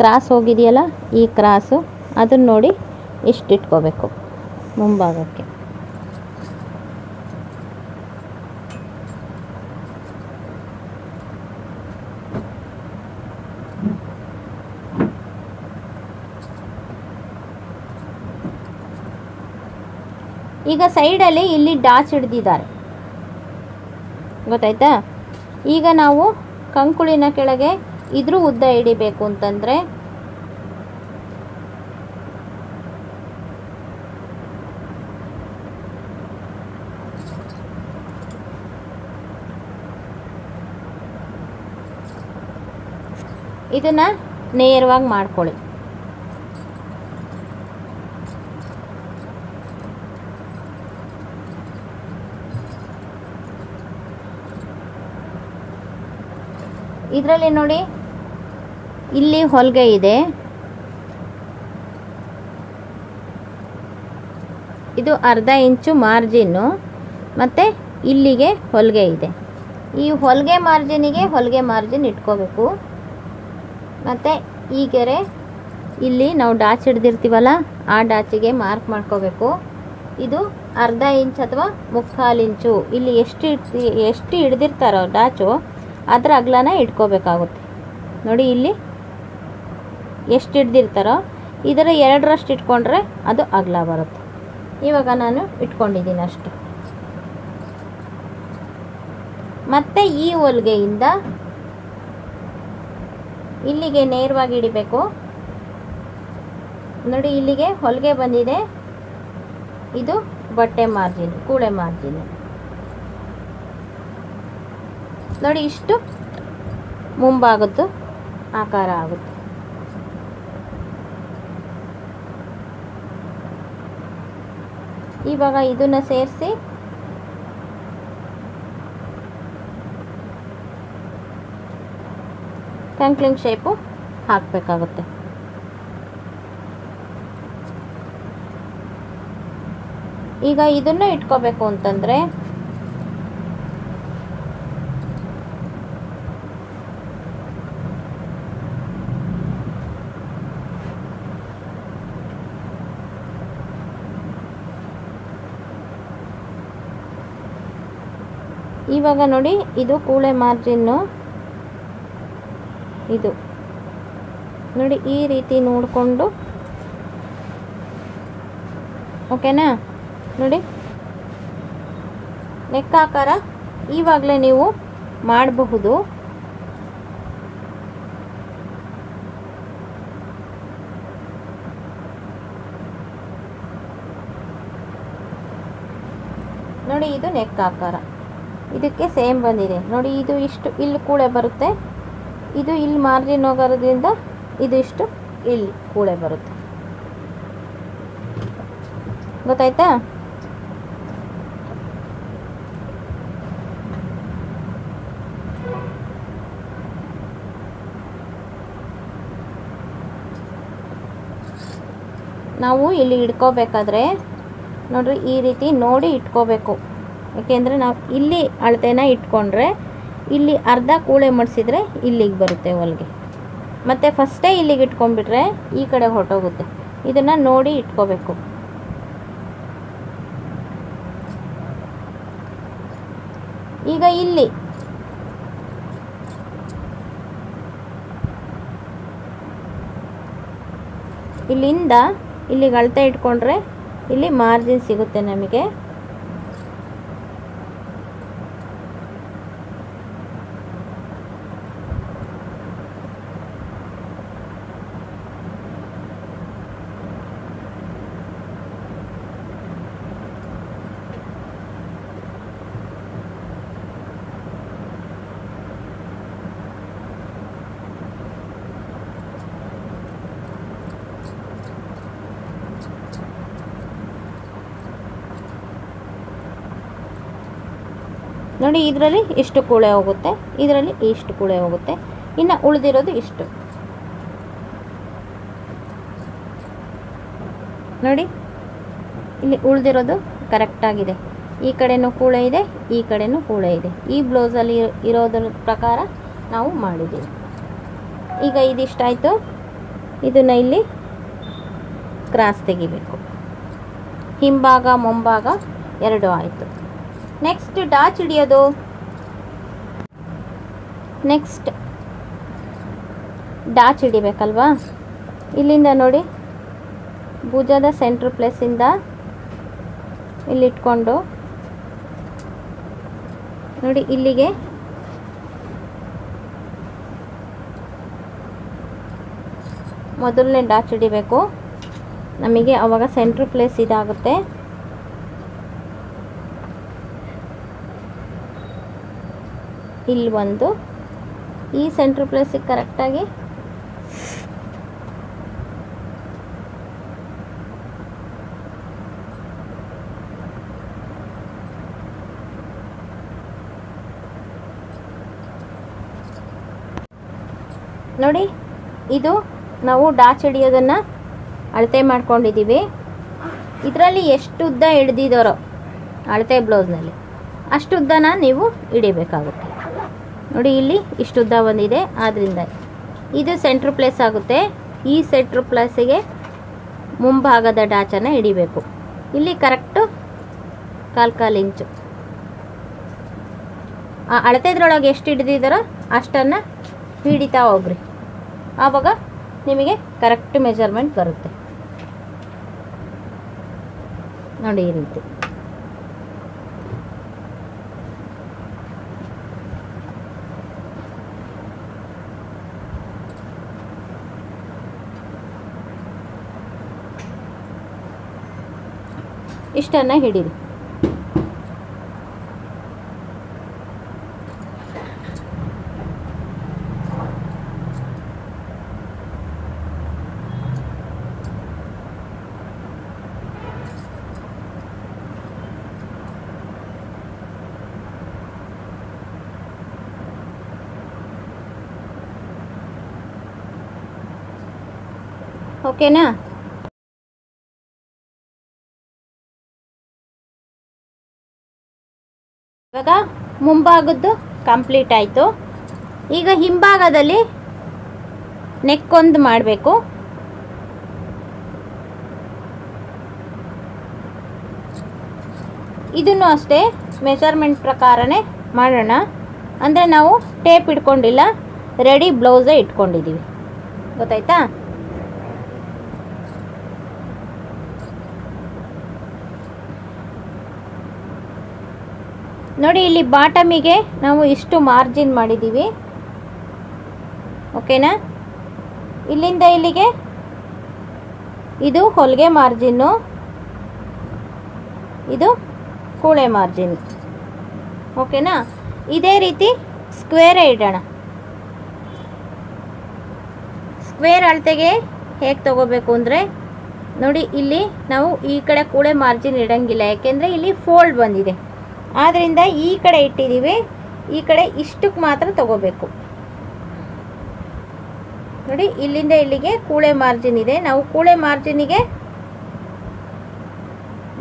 ಕ್ರಾಸ್ ಹೋಗಿದೆಯಲ್ಲ, ಈ ಕ್ರಾಸು ಅದನ್ನು ನೋಡಿ ಇಷ್ಟು ಇಟ್ಕೋಬೇಕು ಮುಂಭಾಗಕ್ಕೆ. ಈಗ ಸೈಡಲ್ಲಿ ಇಲ್ಲಿ ಡಾಚ್ ಹಿಡ್ದಿದ್ದಾರೆ. ಗೊತ್ತಾಯ್ತಾ? ಈಗ ನಾವು ಕಂಕುಳಿನ ಕೆಳಗೆ ಇದ್ರ ಉದ್ದ ಹಿಡಿಬೇಕು ಅಂತಂದರೆ ಇದನ್ನು ನೇರವಾಗಿ ಮಾಡ್ಕೊಳ್ಳಿ. ಇದರಲ್ಲಿ ನೋಡಿ ಇಲ್ಲಿ ಹೊಲಿಗೆ ಇದೆ. ಇದು ಅರ್ಧ ಇಂಚು ಮಾರ್ಜಿನ್ನು ಮತ್ತು ಇಲ್ಲಿಗೆ ಹೊಲಿಗೆ ಇದೆ. ಈ ಹೊಲಿಗೆ ಮಾರ್ಜಿನಿಗೆ ಹೊಲಿಗೆ ಮಾರ್ಜಿನ್ ಇಟ್ಕೋಬೇಕು. ಮತ್ತು ಈ ಗೆರೆ ಇಲ್ಲಿ ನಾವು ಡಾಚ್ ಹಿಡ್ದಿರ್ತೀವಲ್ಲ, ಆ ಡಾಚಿಗೆ ಮಾರ್ಕ್ ಮಾಡ್ಕೋಬೇಕು. ಇದು ಅರ್ಧ ಇಂಚ್ ಅಥವಾ 3/4 ಇಂಚು. ಇಲ್ಲಿ ಎಷ್ಟು ಹಿಡ್ದಿರ್ತಾರೋ ಡಾಚು ಅದರ ಅಗಲನ ಇಟ್ಕೋಬೇಕಾಗುತ್ತೆ. ನೋಡಿ ಇಲ್ಲಿ ಎಷ್ಟು ಹಿಡ್ದಿರ್ತಾರೋ ಇದರ 2ರಷ್ಟು ಇಟ್ಕೊಂಡ್ರೆ ಅದು ಅಗಲ ಬರುತ್ತೆ. ಇವಾಗ ನಾನು ಇಟ್ಕೊಂಡಿದ್ದೀನಿ ಅಷ್ಟು. ಮತ್ತು ಈ ಹೊಲಿಗೆಯಿಂದ ಇಲ್ಲಿಗೆ ನೇರವಾಗಿ ಹಿಡಿಬೇಕು ನೋಡಿ. ಇಲ್ಲಿಗೆ ಹೊಲಿಗೆ ಬಂದಿದೆ, ಇದು ಬಟ್ಟೆ ಮಾರ್ಜಿನ್, ಕೂಳೆ ಮಾರ್ಜಿನ್ ನೋಡಿ. ಇಷ್ಟು ಮುಂಭಾಗದ್ದು ಆಕಾರ ಆಗುತ್ತೆ. ಇವಾಗ ಇದನ್ನು ಸೇರಿಸಿ ಕಂಕ್ಲಿಂಗ್ ಶೇಪು ಹಾಕಬೇಕಾಗುತ್ತೆ. ಈಗ ಇದನ್ನು ಇಟ್ಕೋಬೇಕು ಅಂತಂದರೆ ಇವಾಗ ನೋಡಿ, ಇದು ಕೂಳೆ ಮಾರ್ಜಿನ್ನು, ಇದು ನೋಡಿ ಈ ರೀತಿ ನೋಡಿಕೊಂಡು, ಓಕೆನಾ? ನೋಡಿ ಲೆಕ್ಕಾಕಾರ ಇವಾಗಲೇ ನೀವು ಮಾಡಬಹುದು. ನೋಡಿ ಇದು ನೆಕ್ ಆಕಾರ, ಇದಕ್ಕೆ ಸೇಮ್ ಬಂದಿದೆ ನೋಡಿ. ಇದು ಇಷ್ಟು ಇಲ್ಲಿ ಕೂಳೆ ಬರುತ್ತೆ, ಇದು ಇಲ್ಲಿ ಮಾರ್ಜಿನ್ ಹೋಗೋದ್ರಿಂದ ಇದು ಇಷ್ಟು ಇಲ್ಲಿ ಕೂಳೆ ಬರುತ್ತೆ. ಗೊತ್ತಾಯ್ತಾ? ನಾವು ಇಲ್ಲಿ ಇಟ್ಕೋಬೇಕಾದ್ರೆ ನೋಡ್ರಿ ಈ ರೀತಿ ನೋಡಿ ಇಟ್ಕೋಬೇಕು. ಯಾಕೆಂದರೆ ನಾವು ಇಲ್ಲಿ ಅಳತೆನ ಇಟ್ಕೊಂಡ್ರೆ ಇಲ್ಲಿ ಅರ್ಧ ಕೂಳೆ ಮಡಿಸಿದ್ರೆ ಇಲ್ಲಿಗೆ ಬರುತ್ತೆ ಹೊಲಿಗೆ. ಮತ್ತು ಫಸ್ಟೇ ಇಲ್ಲಿಗೆ ಇಟ್ಕೊಂಡ್ಬಿಟ್ರೆ ಈ ಕಡೆ ಹೊರಟೋಗುತ್ತೆ. ಇದನ್ನು ನೋಡಿ ಇಟ್ಕೋಬೇಕು. ಈಗ ಇಲ್ಲಿ ಇಲ್ಲಿಂದ ಇಲ್ಲಿಗೆ ಅಳತೆ ಇಟ್ಕೊಂಡ್ರೆ ಇಲ್ಲಿ ಮಾರ್ಜಿನ್ ಸಿಗುತ್ತೆ ನಮಗೆ. ನೋಡಿ ಇದರಲ್ಲಿ ಇಷ್ಟು ಕೂಳೆ ಹೋಗುತ್ತೆ, ಇದರಲ್ಲಿ ಇಷ್ಟು ಕೂಳೆ ಹೋಗುತ್ತೆ, ಇನ್ನು ಉಳಿದಿರೋದು ಇಷ್ಟು. ನೋಡಿ ಇಲ್ಲಿ ಉಳಿದಿರೋದು ಕರೆಕ್ಟಾಗಿದೆ. ಈ ಕಡೆನೂ ಕೂಳೆ ಇದೆ, ಈ ಕಡೆನೂ ಕೂಳೆ ಇದೆ. ಈ ಬ್ಲೌಸಲ್ಲಿ ಇರೋದ್ರ ಪ್ರಕಾರ ನಾವು ಮಾಡಿದ್ದೀವಿ. ಈಗ ಇದಿಷ್ಟಾಯಿತು. ಇದನ್ನು ಇಲ್ಲಿ ಕ್ರಾಸ್ ತೆಗಿಬೇಕು. ಹಿಂಭಾಗ ಮುಂಭಾಗ ಎರಡು ಆಯಿತು. ನೆಕ್ಸ್ಟ್ ಡಾಚ್ ಹಿಡಿಯೋದು. ನೆಕ್ಸ್ಟ್ ಡಾಚ್ ಹಿಡಿಬೇಕಲ್ವಾ? ಇಲ್ಲಿಂದ ನೋಡಿ ಭುಜದ ಸೆಂಟ್ರ್ ಪ್ಲೇಸಿಂದ ಇಲ್ಲಿಟ್ಕೊಂಡು ನೋಡಿ ಇಲ್ಲಿಗೆ ಮೊದಲನೇ ಡಾಚ್ ಹಿಡಿಬೇಕು. ನಮಗೆ ಆವಾಗ ಸೆಂಟ್ರ್ ಪ್ಲೇಸ್ ಇದಾಗುತ್ತೆ. ಇಲ್ಲಿ ಒಂದು ಈ ಸೆಂಟ್ರ್ ಪ್ಲೇಸಿಗೆ ಕರೆಕ್ಟಾಗಿ ನೋಡಿ. ಇದು ನಾವು ಡಾಚ್ ಹಿಡಿಯೋದನ್ನು ಅಳತೆ ಮಾಡ್ಕೊಂಡಿದ್ದೀವಿ. ಇದರಲ್ಲಿ ಎಷ್ಟು ಉದ್ದ ಹಿಡ್ದಿದ್ದಾರೋ ಅಳತೆ ಬ್ಲೌಸ್ನಲ್ಲಿ ಅಷ್ಟು ಉದ್ದನ ನೀವು ಹಿಡಿಬೇಕಾಗುತ್ತೆ. ನೋಡಿ ಇಲ್ಲಿ ಇಷ್ಟು ಉದ್ದ ಬಂದಿದೆ, ಆದ್ದರಿಂದ ಇದು ಸೆಂಟ್ರ್ ಪ್ಲೇಸ್ ಆಗುತ್ತೆ. ಈ ಸೆಂಟ್ರ್ ಪ್ಲೇಸಿಗೆ ಮುಂಭಾಗದ ಡಾಚನ್ನು ಹಿಡಿಬೇಕು. ಇಲ್ಲಿ ಕರೆಕ್ಟು ಕಾಲು ಇಂಚು ಆ ಅಳತೆದ್ರೊಳಗೆ ಎಷ್ಟು ಹಿಡಿದಿದ್ದಾರೋ ಅಷ್ಟನ್ನು ಹಿಡಿತಾ ಹೋಗ್ರಿ. ಆವಾಗ ನಿಮಗೆ ಕರೆಕ್ಟ್ ಮೆಜರ್ಮೆಂಟ್ ಬರುತ್ತೆ. ನೋಡಿ ಈ ರೀತಿ ಇಷ್ಟನ್ನು ಹಿಡೀರಿ. ಓಕೆನಾ? ಇವಾಗ ಮುಂಭಾಗದ್ದು ಕಂಪ್ಲೀಟ್ ಆಯಿತು. ಈಗ ಹಿಂಭಾಗದಲ್ಲಿ ನೆಕ್ ಒಂದು ಮಾಡಬೇಕು. ಇದನ್ನು ಅಷ್ಟೇ ಮೆಜರ್ಮೆಂಟ್ ಪ್ರಕಾರನೇ ಮಾಡೋಣ. ಅಂದರೆ ನಾವು ಟೇಪ್ ಇಟ್ಕೊಂಡಿಲ್ಲ, ರೆಡಿ ಬ್ಲೌಸೇ ಇಟ್ಕೊಂಡಿದ್ದೀವಿ. ಗೊತ್ತಾಯ್ತಾ? ನೋಡಿ, ಇಲ್ಲಿ ಬಾಟಮಿಗೆ ನಾವು ಇಷ್ಟು ಮಾರ್ಜಿನ್ ಮಾಡಿದ್ದೀವಿ. ಓಕೆನಾ? ಇಲ್ಲಿಂದ ಇಲ್ಲಿಗೆ ಇದು ಹೊಲಿಗೆ ಮಾರ್ಜಿನ್ನು, ಇದು ಕೂಳೆ ಮಾರ್ಜಿನ್. ಓಕೆನಾ? ಇದೇ ರೀತಿ ಸ್ಕ್ವೇರೇ ಇಡೋಣ. ಸ್ಕ್ವೇರ್ ಅಳತೆಗೆ ಹೇಗೆ ತಗೋಬೇಕು ಅಂದರೆ, ನೋಡಿ ಇಲ್ಲಿ ನಾವು ಈ ಕಡೆ ಕೂಳೆ ಮಾರ್ಜಿನ್ ಇಡೋಂಗಿಲ್ಲ, ಯಾಕೆಂದರೆ ಇಲ್ಲಿ ಫೋಲ್ಡ್ ಬಂದಿದೆ. ಆದ್ದರಿಂದ ಈ ಕಡೆ ಇಟ್ಟಿದ್ದೀವಿ, ಈ ಕಡೆ ಇಷ್ಟಕ್ಕೆ ಮಾತ್ರ ತಗೋಬೇಕು. ನೋಡಿ, ಇಲ್ಲಿಂದ ಇಲ್ಲಿಗೆ ಕೂಳೆ ಮಾರ್ಜಿನ್ ಇದೆ. ನಾವು ಕೂಳೆ ಮಾರ್ಜಿನಿಗೆ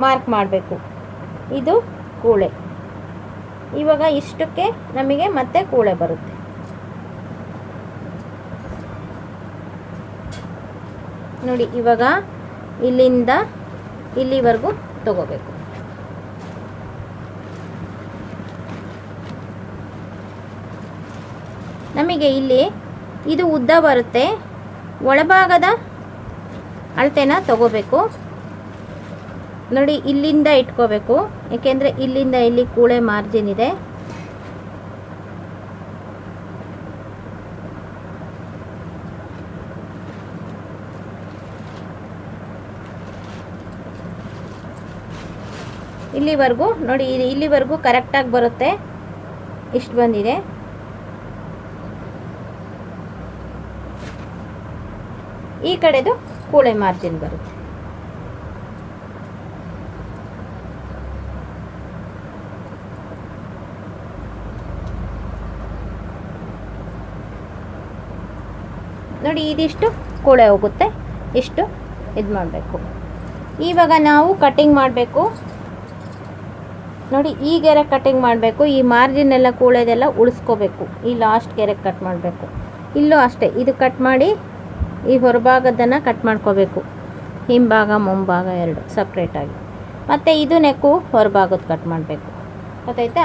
ಮಾರ್ಕ್ ಮಾಡಬೇಕು. ಇದು ಕೂಳೆ. ಇವಾಗ ಇಷ್ಟಕ್ಕೆ ನಮಗೆ ಮತ್ತೆ ಕೂಳೆ ಬರುತ್ತೆ. ನೋಡಿ, ಇವಾಗ ಇಲ್ಲಿಂದ ಇಲ್ಲಿವರೆಗೂ ತಗೋಬೇಕು. ನಮಗೆ ಇಲ್ಲಿ ಇದು ಉದ್ದ ಬರುತ್ತೆ. ಒಳಭಾಗದ ಅಳತೆನ ತಗೋಬೇಕು. ನೋಡಿ, ಇಲ್ಲಿಂದ ಇಟ್ಕೋಬೇಕು, ಏಕೆಂದರೆ ಇಲ್ಲಿಂದ ಇಲ್ಲಿ ಕೂಳೆ ಮಾರ್ಜಿನ್ ಇದೆ. ಇಲ್ಲಿವರೆಗೂ ನೋಡಿ, ಇಲ್ಲಿವರೆಗೂ ಕರೆಕ್ಟಾಗಿ ಬರುತ್ತೆ. ಇಷ್ಟು ಬಂದಿದೆ. ಈ ಕಡೆದು ಕೂಳೆ ಮಾರ್ಜಿನ್ ಬರುತ್ತೆ. ನೋಡಿ, ಇದಿಷ್ಟು ಕೂಳೆ ಹೋಗುತ್ತೆ, ಇಷ್ಟು ಇದು ಮಾಡಬೇಕು. ಇವಾಗ ನಾವು ಕಟ್ಟಿಂಗ್ ಮಾಡಬೇಕು. ನೋಡಿ, ಈ ಗೆರೆ ಕಟ್ಟಿಂಗ್ ಮಾಡಬೇಕು. ಈ ಮಾರ್ಜಿನ್ ಎಲ್ಲ ಕೂಳೆದೆಲ್ಲ ಉಳಿಸ್ಕೋಬೇಕು. ಈ ಲಾಸ್ಟ್ ಗೆರೆ ಕಟ್ ಮಾಡಬೇಕು. ಇಲ್ಲೂ ಅಷ್ಟೇ, ಇದು ಕಟ್ ಮಾಡಿ ಈ ಹೊರಭಾಗದನ್ನು ಕಟ್ ಮಾಡ್ಕೋಬೇಕು. ಹಿಂಭಾಗ ಮುಂಭಾಗ ಎರಡು ಸಪ್ರೇಟಾಗಿ. ಮತ್ತು ಇದು ನೆಕ್ಕು ಹೊರಭಾಗದ ಕಟ್ ಮಾಡಬೇಕು. ಗೊತ್ತಾಯ್ತಾ?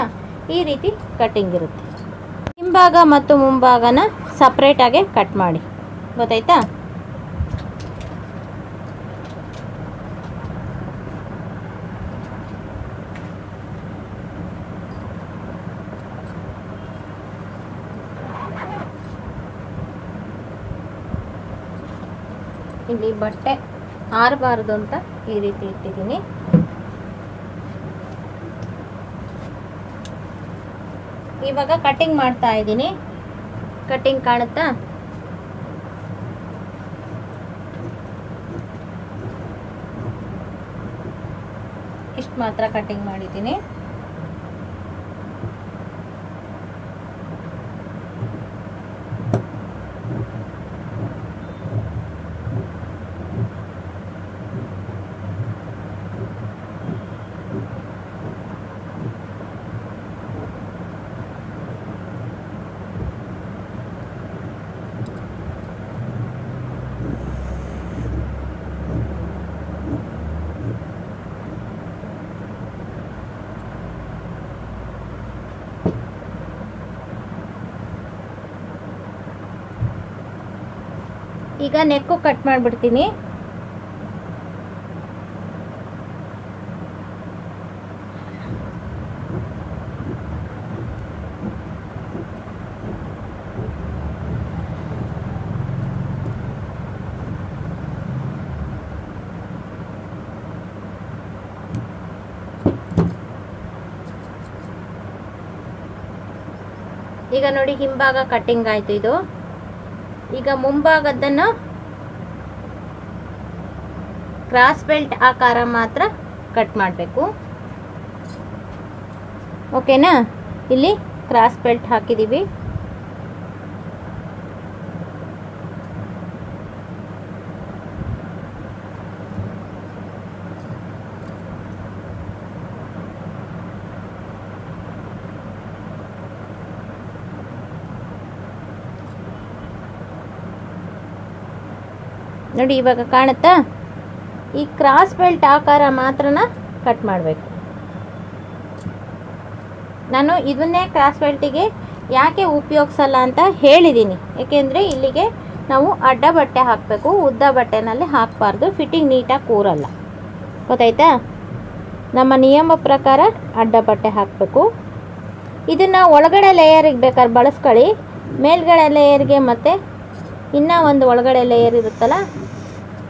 ಈ ರೀತಿ ಕಟ್ಟಿಂಗ್ ಇರುತ್ತೆ. ಹಿಂಭಾಗ ಮತ್ತು ಮುಂಭಾಗನ ಸಪ್ರೇಟಾಗೆ ಕಟ್ ಮಾಡಿ. ಗೊತ್ತಾಯ್ತಾ? ಇಲ್ಲಿ ಬಟ್ಟೆ ಆರಬಾರ್ದು ಅಂತ ಈ ರೀತಿ ಇಟ್ಟಿದ್ದೀನಿ. ಇವಾಗ ಕಟ್ಟಿಂಗ್ ಮಾಡ್ತಾ ಇದ್ದೀನಿ. ಕಟ್ಟಿಂಗ್ ಕಾಣುತ್ತಾ? ಇಷ್ಟು ಮಾತ್ರ ಕಟ್ಟಿಂಗ್ ಮಾಡಿದ್ದೀನಿ. ಈಗ ನೆಕ್ಕು ಕಟ್ ಮಾಡಿಬಿಡ್ತೀನಿ. ಈಗ ನೋಡಿ ಹಿಂಭಾಗ ಕಟ್ಟಿಂಗ್ ಆಯಿತು ಇದು. ಈಗ ಮುಂಭಾಗದ್ದನ್ನು ಕ್ರಾಸ್ ಬೆಲ್ಟ್ ಆಕಾರ ಮಾತ್ರ ಕಟ್ ಮಾಡಬೇಕು. ಓಕೆನಾ? ಇಲ್ಲಿ ಕ್ರಾಸ್ ಬೆಲ್ಟ್ ಹಾಕಿದ್ದೀವಿ. ನೋಡಿ ಇವಾಗ ಕಾಣುತ್ತಾ? ಈ ಕ್ರಾಸ್ ಬೆಲ್ಟ್ ಆಕಾರ ಮಾತ್ರನ ಕಟ್ ಮಾಡಬೇಕು. ನಾನು ಇದನ್ನೇ ಕ್ರಾಸ್ ಬೆಲ್ಟಿಗೆ ಯಾಕೆ ಉಪಯೋಗಿಸಲ್ಲ ಅಂತ ಹೇಳಿದ್ದೀನಿ. ಏಕೆಂದರೆ ಇಲ್ಲಿಗೆ ನಾವು ಅಡ್ಡ ಬಟ್ಟೆ ಹಾಕಬೇಕು, ಉದ್ದ ಬಟ್ಟೆನಲ್ಲಿ ಹಾಕಬಾರ್ದು, ಫಿಟ್ಟಿಂಗ್ ನೀಟಾಗಿ ಕೂರಲ್ಲ. ಗೊತ್ತಾಯ್ತಾ? ನಮ್ಮ ನಿಯಮ ಪ್ರಕಾರ ಅಡ್ಡ ಬಟ್ಟೆ ಹಾಕಬೇಕು. ಇದನ್ನು ಒಳಗಡೆ ಲೇಯರಿಗೆ ಬೇಕಾದ್ರೆ ಬಳಸ್ಕೊಳ್ಳಿ. ಮೇಲ್ಗಡೆ ಲೇಯರ್ಗೆ ಮತ್ತು ಇನ್ನೂ ಒಂದು ಒಳಗಡೆ ಲೇಯರ್ ಇರುತ್ತಲ್ಲ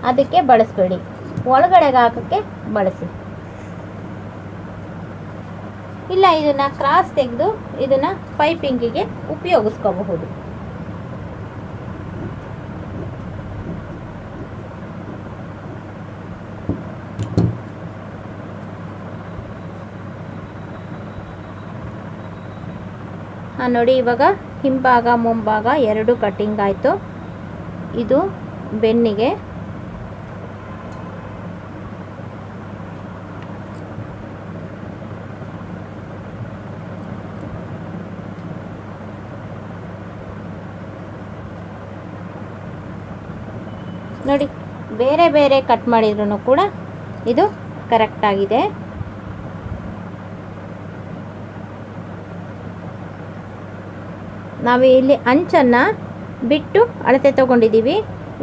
ಅದಕ್ಕೆ ಬಳಸಬೇಡಿ, ಒಳಗಡೆಗೆ ಹಾಕೋಕ್ಕೆ ಬಳಸಿ. ಇಲ್ಲ ಇದನ್ನು ಕ್ರಾಸ್ ತೆಗೆದು ಇದನ್ನು ಪೈಪಿಂಗಿಗೆ ಉಪಯೋಗಿಸ್ಕೋಬಹುದು. ನೋಡಿ ಇವಾಗ ಹಿಂಭಾಗ ಮುಂಭಾಗ ಎರಡು ಕಟ್ಟಿಂಗ್ ಆಯಿತು. ಇದು ಬೆನ್ನಿಗೆ. ನೋಡಿ ಬೇರೆ ಬೇರೆ ಕಟ್ ಮಾಡಿದ್ರೂ ಕೂಡ ಇದು ಕರೆಕ್ಟ್ ಆಗಿದೆ. ನಾವು ಇಲ್ಲಿ ಅಂಚನ್ನು ಬಿಟ್ಟು ಅಳತೆ ತಗೊಂಡಿದ್ದೀವಿ.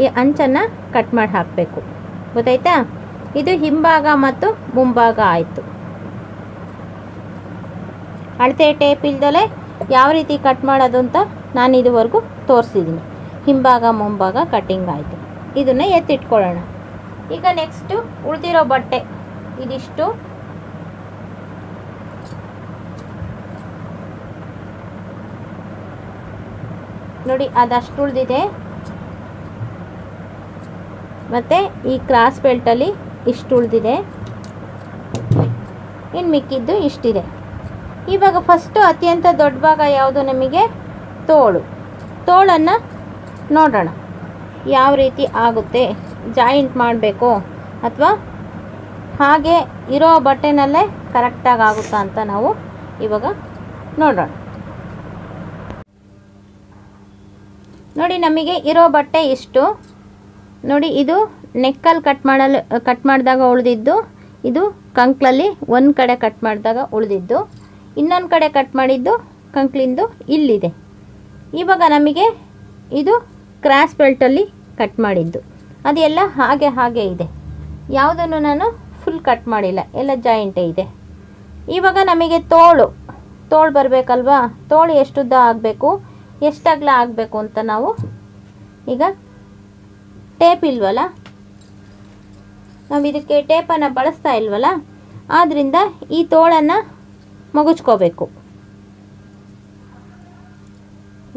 ಈ ಅಂಚನ್ನು ಕಟ್ ಮಾಡಿ ಹಾಕಬೇಕು. ಗೊತ್ತಾಯ್ತಾ? ಇದು ಹಿಂಭಾಗ ಮತ್ತು ಮುಂಭಾಗ ಆಯಿತು. ಅಳತೆ ಟೇಪ್ ಇಲ್ದಲೆ ಯಾವ ರೀತಿ ಕಟ್ ಮಾಡೋದು ಅಂತ ನಾನು ಇದುವರೆಗೂ ತೋರಿಸಿದ್ದೀನಿ. ಹಿಂಭಾಗ ಮುಂಭಾಗ ಕಟ್ಟಿಂಗ್ ಆಯಿತು. ಇದನ್ನು ಎತ್ತಿಟ್ಕೊಳ್ಳೋಣ. ಈಗ ನೆಕ್ಸ್ಟು ಉಳಿದಿರೋ ಬಟ್ಟೆ ಇದಿಷ್ಟು. ನೋಡಿ ಅದಷ್ಟು ಉಳಿದಿದೆ. ಮತ್ತು ಈ ಕ್ರಾಸ್ ಬೆಲ್ಟಲ್ಲಿ ಇಷ್ಟು ಉಳಿದಿದೆ. ಇನ್ನು ಮಿಕ್ಕಿದ್ದು ಇಷ್ಟಿದೆ. ಇವಾಗ ಫಸ್ಟು ಅತ್ಯಂತ ದೊಡ್ಡ ಭಾಗ ಯಾವುದು ನಮಗೆ? ತೋಳು. ತೋಳನ್ನು ನೋಡೋಣ ಯಾವ ರೀತಿ ಆಗುತ್ತೆ. ಜಾಯಿಂಟ್ ಮಾಡಬೇಕು ಅಥವಾ ಹಾಗೆ ಇರೋ ಬಟ್ಟೆನಲ್ಲೇ ಕರೆಕ್ಟಾಗಿ ಆಗುತ್ತಾ ಅಂತ ನಾವು ಇವಾಗ ನೋಡೋಣ. ನೋಡಿ ನಮಗೆ ಇರೋ ಬಟ್ಟೆ ಇಷ್ಟು. ನೋಡಿ ಇದು ನೆಕ್ಕಲ್ಲಿ ಕಟ್ ಮಾಡಿದಾಗ ಉಳಿದಿದ್ದು, ಇದು ಕಂಕ್ಳಲ್ಲಿ ಒಂದು ಕಡೆ ಕಟ್ ಮಾಡಿದಾಗ ಉಳಿದಿದ್ದು, ಇನ್ನೊಂದು ಕಡೆ ಕಟ್ ಮಾಡಿದ್ದು ಕಂಕ್ಳಿಂದು ಇಲ್ಲಿದೆ. ಇವಾಗ ನಮಗೆ ಇದು ಕ್ರಾಸ್ ಬೆಲ್ಟಲ್ಲಿ ಕಟ್ ಮಾಡಿದ್ದು, ಅದೆಲ್ಲ ಹಾಗೆ ಇದೆ. ಯಾವುದನ್ನು ನಾನು ಫುಲ್ ಕಟ್ ಮಾಡಿಲ್ಲ, ಎಲ್ಲ ಜಾಯಿಂಟೇ ಇದೆ. ಇವಾಗ ನಮಗೆ ತೋಳು ಬರಬೇಕಲ್ವಾ? ತೋಳು ಎಷ್ಟುದ್ದ ಆಗಬೇಕು, ಎಷ್ಟು ಅಗಲ ಆಗಬೇಕು ಅಂತ ನಾವು ಈಗ ಟೇಪ್ ಇಲ್ವಲ್ಲ, ನಾವು ಇದಕ್ಕೆ ಟೇಪನ್ನು ಬಳಸ್ತಾ ಇಲ್ವಲ್ಲ, ಆದ್ದರಿಂದ ಈ ತೋಳನ್ನು ಮಗುಚ್ಕೋಬೇಕು.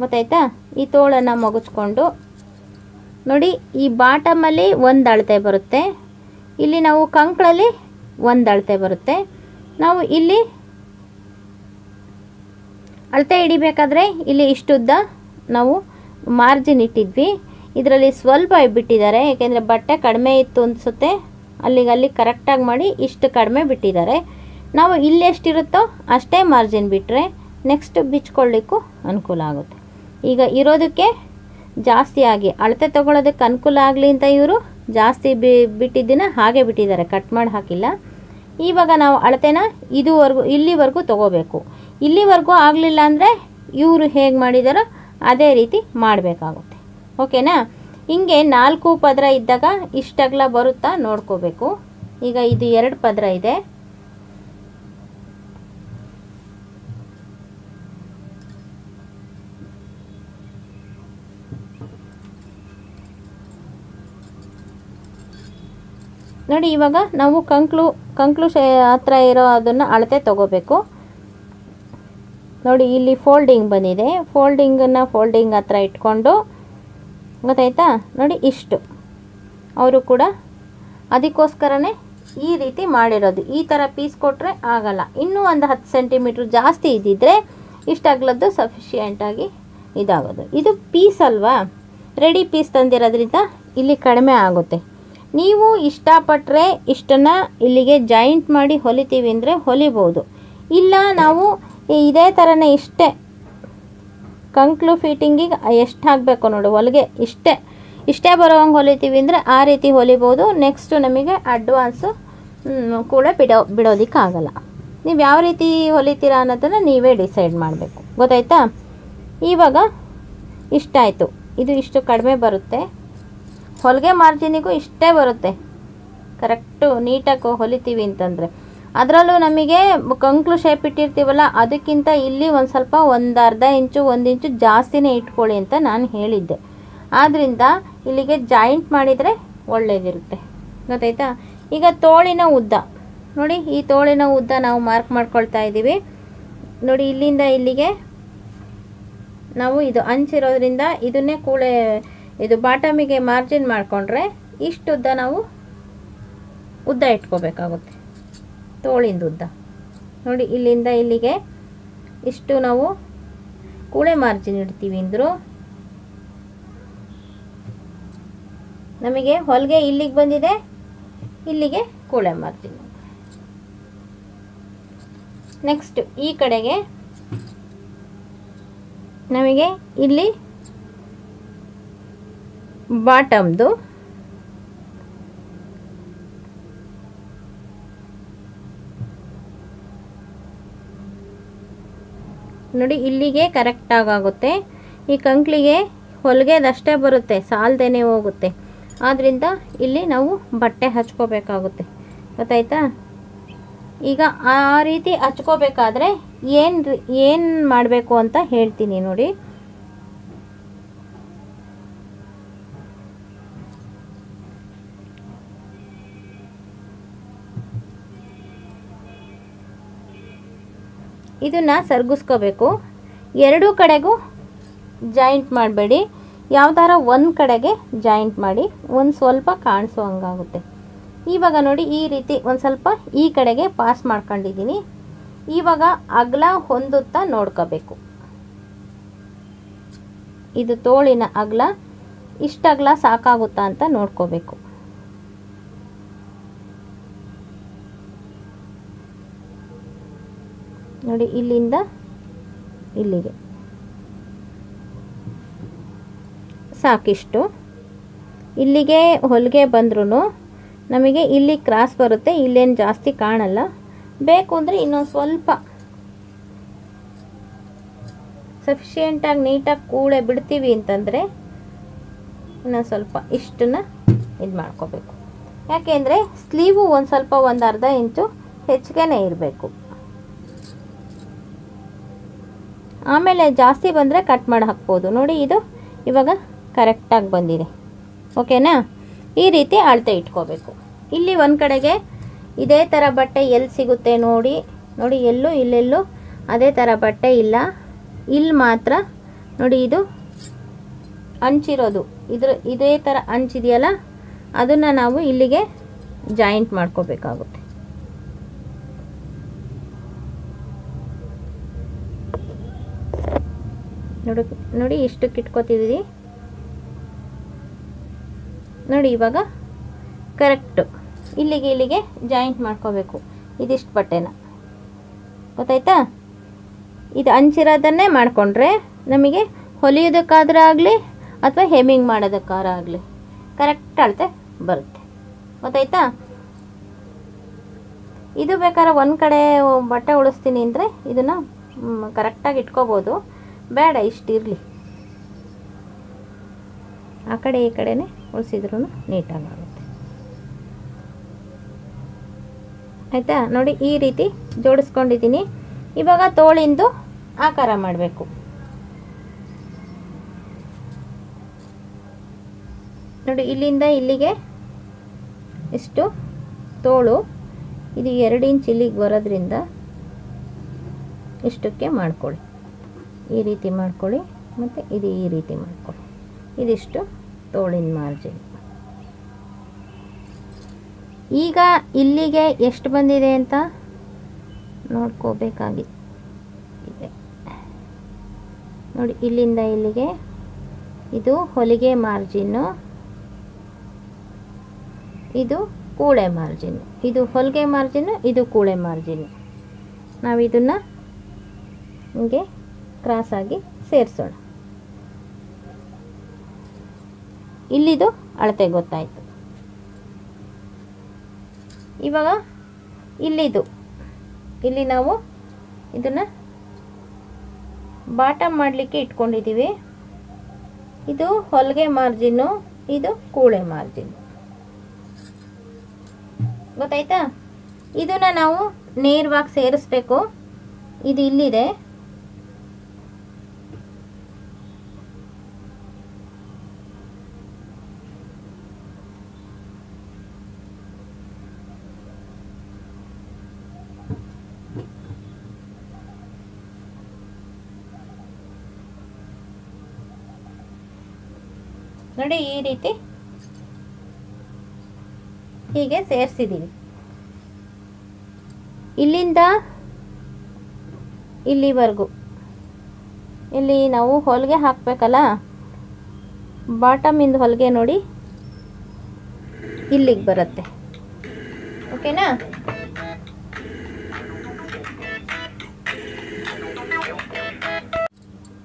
ಗೊತ್ತಾಯ್ತಾ? ಈ ತೋಳನ್ನು ಮಗುಚ್ಕೊಂಡು ನೋಡಿ ಈ ಬಾಟಮಲ್ಲಿ ಒಂದು ಅಳತೆ ಬರುತ್ತೆ, ಇಲ್ಲಿ ನಾವು ಕಂಕ್ಳಲ್ಲಿ ಒಂದು ಅಳತೆ ಬರುತ್ತೆ. ನಾವು ಇಲ್ಲಿ ಅಳತೆ ಹಿಡಿಬೇಕಾದ್ರೆ ಇಲ್ಲಿ ಇಷ್ಟುದ್ದ ನಾವು ಮಾರ್ಜಿನ್ ಇಟ್ಟಿದ್ವಿ. ಇದರಲ್ಲಿ ಸ್ವಲ್ಪ ಬಿಟ್ಟಿದ್ದಾರೆ, ಏಕೆಂದರೆ ಬಟ್ಟೆ ಕಡಿಮೆ ಇತ್ತು ಅನಿಸುತ್ತೆ. ಅಲ್ಲಿ ಕರೆಕ್ಟಾಗಿ ಮಾಡಿ ಇಷ್ಟು ಕಡಿಮೆ ಬಿಟ್ಟಿದ್ದಾರೆ. ನಾವು ಇಲ್ಲೆಷ್ಟಿರುತ್ತೋ ಅಷ್ಟೇ ಮಾರ್ಜಿನ್ ಬಿಟ್ಟರೆ ನೆಕ್ಸ್ಟ್ ಬಿಚ್ಕೊಳ್ಳಿಕ್ಕೂ ಅನುಕೂಲ ಆಗುತ್ತೆ. ಈಗ ಇರೋದಕ್ಕೆ ಜಾಸ್ತಿ ಆಗಿ ಅಳತೆ ತೊಗೊಳೋದಕ್ಕೆ ಅನುಕೂಲ ಆಗಲಿ ಅಂತ ಇವರು ಜಾಸ್ತಿ ಬಿಟ್ಟಿದ್ದನ್ನು ಹಾಗೆ ಬಿಟ್ಟಿದ್ದಾರೆ, ಕಟ್ ಮಾಡಿ ಹಾಕಿಲ್ಲ. ಇವಾಗ ನಾವು ಅಳತೆನ ಇಲ್ಲಿವರೆಗೂ ತೊಗೋಬೇಕು. ಇಲ್ಲಿವರೆಗೂ ಆಗಲಿಲ್ಲ ಅಂದರೆ ಇವರು ಹೇಗೆ ಮಾಡಿದಾರೋ ಅದೇ ರೀತಿ ಮಾಡಬೇಕಾಗುತ್ತೆ. ಓಕೆನಾ? ಹಿಂಗೆ 4 ಪದರ ಇದ್ದಾಗ ಇಷ್ಟಗಲ ಬರುತ್ತಾ ನೋಡ್ಕೋಬೇಕು. ಈಗ ಇದು 2 ಪದರ ಇದೆ. ನೋಡಿ ಇವಾಗ ನಾವು ಕಂಕ್ಳು ಹತ್ರ ಇರೋ ಅದನ್ನು ಅಳತೆ ತಗೋಬೇಕು. ನೋಡಿ ಇಲ್ಲಿ ಫೋಲ್ಡಿಂಗ್ ಬಂದಿದೆ, ಫೋಲ್ಡಿಂಗ್ ಹತ್ರ ಇಟ್ಕೊಂಡು ಗೊತ್ತಾಯ್ತಾ ನೋಡಿ ಇಷ್ಟು ಅವರು ಕೂಡ ಅದಕ್ಕೋಸ್ಕರನೇ ಈ ರೀತಿ ಮಾಡಿರೋದು. ಈ ಥರ ಪೀಸ್ ಕೊಟ್ಟರೆ ಆಗಲ್ಲ. ಇನ್ನೂ ಒಂದು 10 ಸೆಂಟಿಮೀಟ್ರ್ ಜಾಸ್ತಿ ಇದ್ದಿದ್ದರೆ ಇಷ್ಟು ಅಗಲದ್ದು ಸಫಿಷಿಯೆಂಟಾಗಿ ಇದಾಗೋದು. ಇದು ಪೀಸ್ ಅಲ್ವಾ, ರೆಡಿ ಪೀಸ್ ತಂದಿರೋದ್ರಿಂದ ಇಲ್ಲಿ ಕಡಿಮೆ ಆಗುತ್ತೆ. ನೀವು ಇಷ್ಟಪಟ್ಟರೆ ಇಷ್ಟನ್ನು ಇಲ್ಲಿಗೆ ಜಾಯಿಂಟ್ ಮಾಡಿ ಹೊಲಿತೀವಿ ಅಂದರೆ ಹೊಲಿಬೋದು. ಇಲ್ಲ ನಾವು ಇದೇ ಥರನೇ ಇಷ್ಟೇ ಕಂಕ್ಲು ಫಿಟ್ಟಿಂಗಿಗೆ ಎಷ್ಟು ಹಾಕಬೇಕು ನೋಡಿ ಹೊಲಿಗೆ ಇಷ್ಟೇ ಬರೋವಂಗೆ ಹೊಲಿತೀವಿ ಅಂದರೆ ಆ ರೀತಿ ಹೊಲಿಬೋದು. ನೆಕ್ಸ್ಟು ನಮಗೆ ಅಡ್ವಾನ್ಸು ಕೂಡ ಬಿಡೋದಕ್ಕಾಗಲ್ಲ. ನೀವು ಯಾವ ರೀತಿ ಹೊಲಿತೀರಾ ಅನ್ನೋದನ್ನು ನೀವೇ ಡಿಸೈಡ್ ಮಾಡಬೇಕು. ಗೊತ್ತಾಯ್ತಾ? ಇವಾಗ ಇಷ್ಟಾಯಿತು. ಇದು ಇಷ್ಟು ಕಡಿಮೆ ಬರುತ್ತೆ. ಹೊಲಿಗೆ ಮಾರ್ಜಿನಿಗೂ ಇಷ್ಟೇ ಬರುತ್ತೆ. ಕರೆಕ್ಟು ನೀಟಾಗಿ ಹೊಲಿತೀವಿ ಅಂತಂದರೆ. ಅದರಲ್ಲೂ ನಮಗೆ ಕಂಕ್ಲು ಶೇಪ್ ಇಟ್ಟಿರ್ತೀವಲ್ಲ ಅದಕ್ಕಿಂತ ಇಲ್ಲಿ ಒಂದು ಸ್ವಲ್ಪ ಒಂದು ಅರ್ಧ ಇಂಚು 1 ಇಂಚು ಜಾಸ್ತಿನೇ ಇಟ್ಕೊಳ್ಳಿ ಅಂತ ನಾನು ಹೇಳಿದ್ದೆ. ಆದ್ದರಿಂದ ಇಲ್ಲಿಗೆ ಜಾಯಿಂಟ್ ಮಾಡಿದರೆ ಒಳ್ಳೆಯದಿರುತ್ತೆ. ಗೊತ್ತಾಯ್ತಾ? ಈಗ ತೋಳಿನ ಉದ್ದ ನೋಡಿ, ಈ ತೋಳಿನ ಉದ್ದ ನಾವು ಮಾರ್ಕ್ ಮಾಡ್ಕೊಳ್ತಾ ಇದ್ದೀವಿ ನೋಡಿ. ಇಲ್ಲಿಂದ ಇಲ್ಲಿಗೆ ನಾವು ಇದು ಅಂಚಿರೋದ್ರಿಂದ ಇದನ್ನೇ ಇದು ಬಾಟಮಿಗೆ ಮಾರ್ಜಿನ್ ಮಾಡಿಕೊಂಡ್ರೆ ಇಷ್ಟು ಉದ್ದ ನಾವು ಉದ್ದ ಇಟ್ಕೋಬೇಕಾಗುತ್ತೆ. ತೋಳಿಂದ ಉದ್ದ ನೋಡಿ, ಇಲ್ಲಿಂದ ಇಲ್ಲಿಗೆ ಇಷ್ಟು ನಾವು ಕೂಳೆ ಮಾರ್ಜಿನ್ ಇಡ್ತೀವಿ ಅಂದರು. ನಮಗೆ ಹೊಲಿಗೆ ಇಲ್ಲಿಗೆ ಬಂದಿದೆ, ಇಲ್ಲಿಗೆ ಕೂಳೆ ಮಾರ್ಜಿನ್. ನೆಕ್ಸ್ಟ್ ಈ ಕಡೆಗೆ ನಮಗೆ ಇಲ್ಲಿ ಬಾಟಮ್ದು ನೋಡಿ, ಇಲ್ಲಿಗೆ ಕರೆಕ್ಟಾಗಿ ಆಗುತ್ತೆ. ಈ ಕಂಕ್ಲಿಗೆ ಹೊಲಿಗೆದಷ್ಟೇ ಬರುತ್ತೆ, ಸಾಲದೇನೆ ಹೋಗುತ್ತೆ. ಆದ್ದರಿಂದ ಇಲ್ಲಿ ನಾವು ಬಟ್ಟೆ ಹಚ್ಕೋಬೇಕಾಗುತ್ತೆ. ಗೊತ್ತಾಯ್ತಾ? ಈಗ ಆ ರೀತಿ ಹಚ್ಕೋಬೇಕಾದ್ರೆ ಏನು ಮಾಡಬೇಕು ಅಂತ ಹೇಳ್ತೀನಿ ನೋಡಿ. ಇದನ್ನು ಸರ್ಗಿಸ್ಕೋಬೇಕು. ಎರಡೂ ಕಡೆಗೂ ಜಾಯಿಂಟ್ ಮಾಡಬೇಡಿ, ಯಾವ್ದಾರ ಒಂದು ಕಡೆಗೆ ಜಾಯಿಂಟ್ ಮಾಡಿ, ಒಂದು ಸ್ವಲ್ಪ ಕಾಣಿಸೋ ಹಂಗಾಗುತ್ತೆ. ಇವಾಗ ನೋಡಿ ಈ ರೀತಿ ಒಂದು ಸ್ವಲ್ಪ ಈ ಕಡೆಗೆ ಪಾಸ್ ಮಾಡ್ಕೊಂಡಿದ್ದೀನಿ. ಇವಾಗ ಅಗಲ ಹೊಂದುತ್ತಾ ನೋಡ್ಕೋಬೇಕು. ಇದು ತೋಳಿನ ಅಗಲ ಇಷ್ಟು ಅಗಲ ಸಾಕಾಗುತ್ತಾ ಅಂತ ನೋಡ್ಕೋಬೇಕು. ನೋಡಿ, ಇಲ್ಲಿಂದ ಇಲ್ಲಿಗೆ ಸಾಕಿಷ್ಟು. ಇಲ್ಲಿಗೆ ಹೊಲಿಗೆ ಬಂದ್ರೂ ನಮಗೆ ಇಲ್ಲಿ ಕ್ರಾಸ್ ಬರುತ್ತೆ, ಇಲ್ಲೇನು ಜಾಸ್ತಿ ಕಾಣಲ್ಲ. ಬೇಕು ಅಂದರೆ ಇನ್ನೊಂದು ಸ್ವಲ್ಪ ಸಫಿಷಿಯೆಂಟಾಗಿ ನೀಟಾಗಿ ಕೂಳೆ ಬಿಡ್ತೀವಿ ಅಂತಂದರೆ ಇನ್ನೊಂದು ಸ್ವಲ್ಪ ಇಷ್ಟನ್ನು ಇದು ಮಾಡ್ಕೋಬೇಕು. ಯಾಕೆಂದರೆ ಸ್ಲೀವು ಒಂದು ಸ್ವಲ್ಪ ಒಂದು ಅರ್ಧ ಇಂಚು ಹೆಚ್ಚಿಗೆನೇ ಇರಬೇಕು. ಆಮೇಲೆ ಜಾಸ್ತಿ ಬಂದರೆ ಕಟ್ ಮಾಡಿ ಹಾಕ್ಬೋದು. ನೋಡಿ, ಇದು ಇವಾಗ ಕರೆಕ್ಟಾಗಿ ಬಂದಿದೆ. ಓಕೆನಾ? ಈ ರೀತಿ ಅಳತೆ ಇಟ್ಕೋಬೇಕು. ಇಲ್ಲಿ ಒಂದು ಕಡೆಗೆ ಇದೇ ಥರ ಬಟ್ಟೆ ಎಲ್ಲಿ ಸಿಗುತ್ತೆ ನೋಡಿ. ಇಲ್ಲೆಲ್ಲೂ ಅದೇ ಥರ ಬಟ್ಟೆ ಇಲ್ಲ. ಇಲ್ಲಿ ಮಾತ್ರ ನೋಡಿ, ಇದು ಅಂಚಿರೋದು, ಇದೇ ಥರ ಅಂಚಿದೆಯಲ್ಲ, ಅದನ್ನು ನಾವು ಇಲ್ಲಿಗೆ ಜಾಯಿಂಟ್ ಮಾಡ್ಕೋಬೇಕಾಗುತ್ತೆ. ನೋಡಿ ಇಷ್ಟಕ್ಕೆ ಇಟ್ಕೋತಿದ್ದೀವಿ ನೋಡಿ. ಇವಾಗ ಕರೆಕ್ಟು ಇಲ್ಲಿಗೆ ಜಾಯಿಂಟ್ ಮಾಡ್ಕೋಬೇಕು ಇದಿಷ್ಟು ಬಟ್ಟೆನ. ಗೊತ್ತಾಯ್ತಾ? ಇದು ಅಂಚಿರೋದನ್ನೇ ಮಾಡಿಕೊಂಡ್ರೆ ನಮಗೆ ಹೊಲಿಯೋದಕ್ಕಾದ್ರೆ ಆಗಲಿ ಅಥವಾ ಹೆಮ್ಮಿಂಗ್ ಮಾಡೋದಕ್ಕಾದ್ರೆ ಆಗಲಿ ಕರೆಕ್ಟ್ ಅಳತೆ ಬರುತ್ತೆ. ಗೊತ್ತಾಯ್ತಾ? ಇದು ಬೇಕಾದ್ರೆ ಒಂದು ಕಡೆ ಬಟ್ಟೆ ಉಳಿಸ್ತೀನಿ ಅಂದರೆ ಇದನ್ನು ಕರೆಕ್ಟಾಗಿ ಇಟ್ಕೋಬೋದು. ಬೇಡ, ಇಷ್ಟಿರಲಿ. ಆ ಕಡೆ ಈ ಕಡೆನೇ ಉಳಿಸಿದ್ರೂ ನೀಟಾಗಿ ಆಗುತ್ತೆ. ಆಯಿತಾ? ನೋಡಿ, ಈ ರೀತಿ ಜೋಡಿಸ್ಕೊಂಡಿದ್ದೀನಿ. ಇವಾಗ ತೋಳಿಂದು ಆಕಾರ ಮಾಡಬೇಕು. ನೋಡಿ, ಇಲ್ಲಿಂದ ಇಲ್ಲಿಗೆ ಇಷ್ಟು ತೋಳು, ಇದು 2 ಇಂಚ್ ಇಲ್ಲಿಗೆ ಬರೋದ್ರಿಂದ ಇಷ್ಟಕ್ಕೆ ಮಾಡ್ಕೊಳ್ಳಿ. ಈ ರೀತಿ ಮಾಡ್ಕೊಳ್ಳಿ, ಮತ್ತು ಇದು ಈ ರೀತಿ ಮಾಡ್ಕೊಳ್ಳಿ. ಇದಿಷ್ಟು ತೋಳಿನ ಮಾರ್ಜಿನ್. ಈಗ ಇಲ್ಲಿಗೆ ಎಷ್ಟು ಬಂದಿದೆ ಅಂತ ನೋಡ್ಕೋಬೇಕಾಗಿದೆ. ನೋಡಿ, ಇಲ್ಲಿಂದ ಇಲ್ಲಿಗೆ ಇದು ಹೊಲಿಗೆ ಮಾರ್ಜಿನ್ನು, ಇದು ಕೂಳೆ ಮಾರ್ಜಿನ್ನು. ಇದು ಹೊಲಿಗೆ ಮಾರ್ಜಿನ್ನು, ಇದು ಕೂಳೆ ಮಾರ್ಜಿನ್ನು. ನಾವು ಇದನ್ನು ಹಿಂಗೆ ಕ್ರಾಸಾಗಿ ಸೇರಿಸೋಣ. ಇಲ್ಲಿದು ಅಳತೆ ಗೊತ್ತಾಯಿತು. ಇವಾಗ ಇಲ್ಲಿ ನಾವು ಇದನ್ನು ಬಾಟಮ್ ಮಾಡಲಿಕ್ಕೆ ಇಟ್ಕೊಂಡಿದ್ದೀವಿ. ಇದು ಹೊಲಿಗೆ ಮಾರ್ಜಿನ್ನು, ಇದು ಕೂಳೆ ಮಾರ್ಜಿನ್ನು. ಗೊತ್ತಾಯ್ತಾ? ಇದನ್ನು ನಾವು ನೇರವಾಗಿ ಸೇರಿಸ್ಬೇಕು. ಇದು ಇಲ್ಲಿದೆ, ನೋಡಿ ಈ ರೀತಿ ಹೀಗೆ ಸೇರಿಸಿದ್ದೀವಿ. ಇಲ್ಲಿಂದ ಇಲ್ಲಿವರೆಗೂ ಇಲ್ಲಿ ನಾವು ಹೊಲಿಗೆ ಹಾಕಬೇಕಲ್ಲ, ಬಾಟಮಿಂದ ಹೊಲಿಗೆ ನೋಡಿ ಇಲ್ಲಿಗೆ ಬರುತ್ತೆ. ಓಕೆನಾ?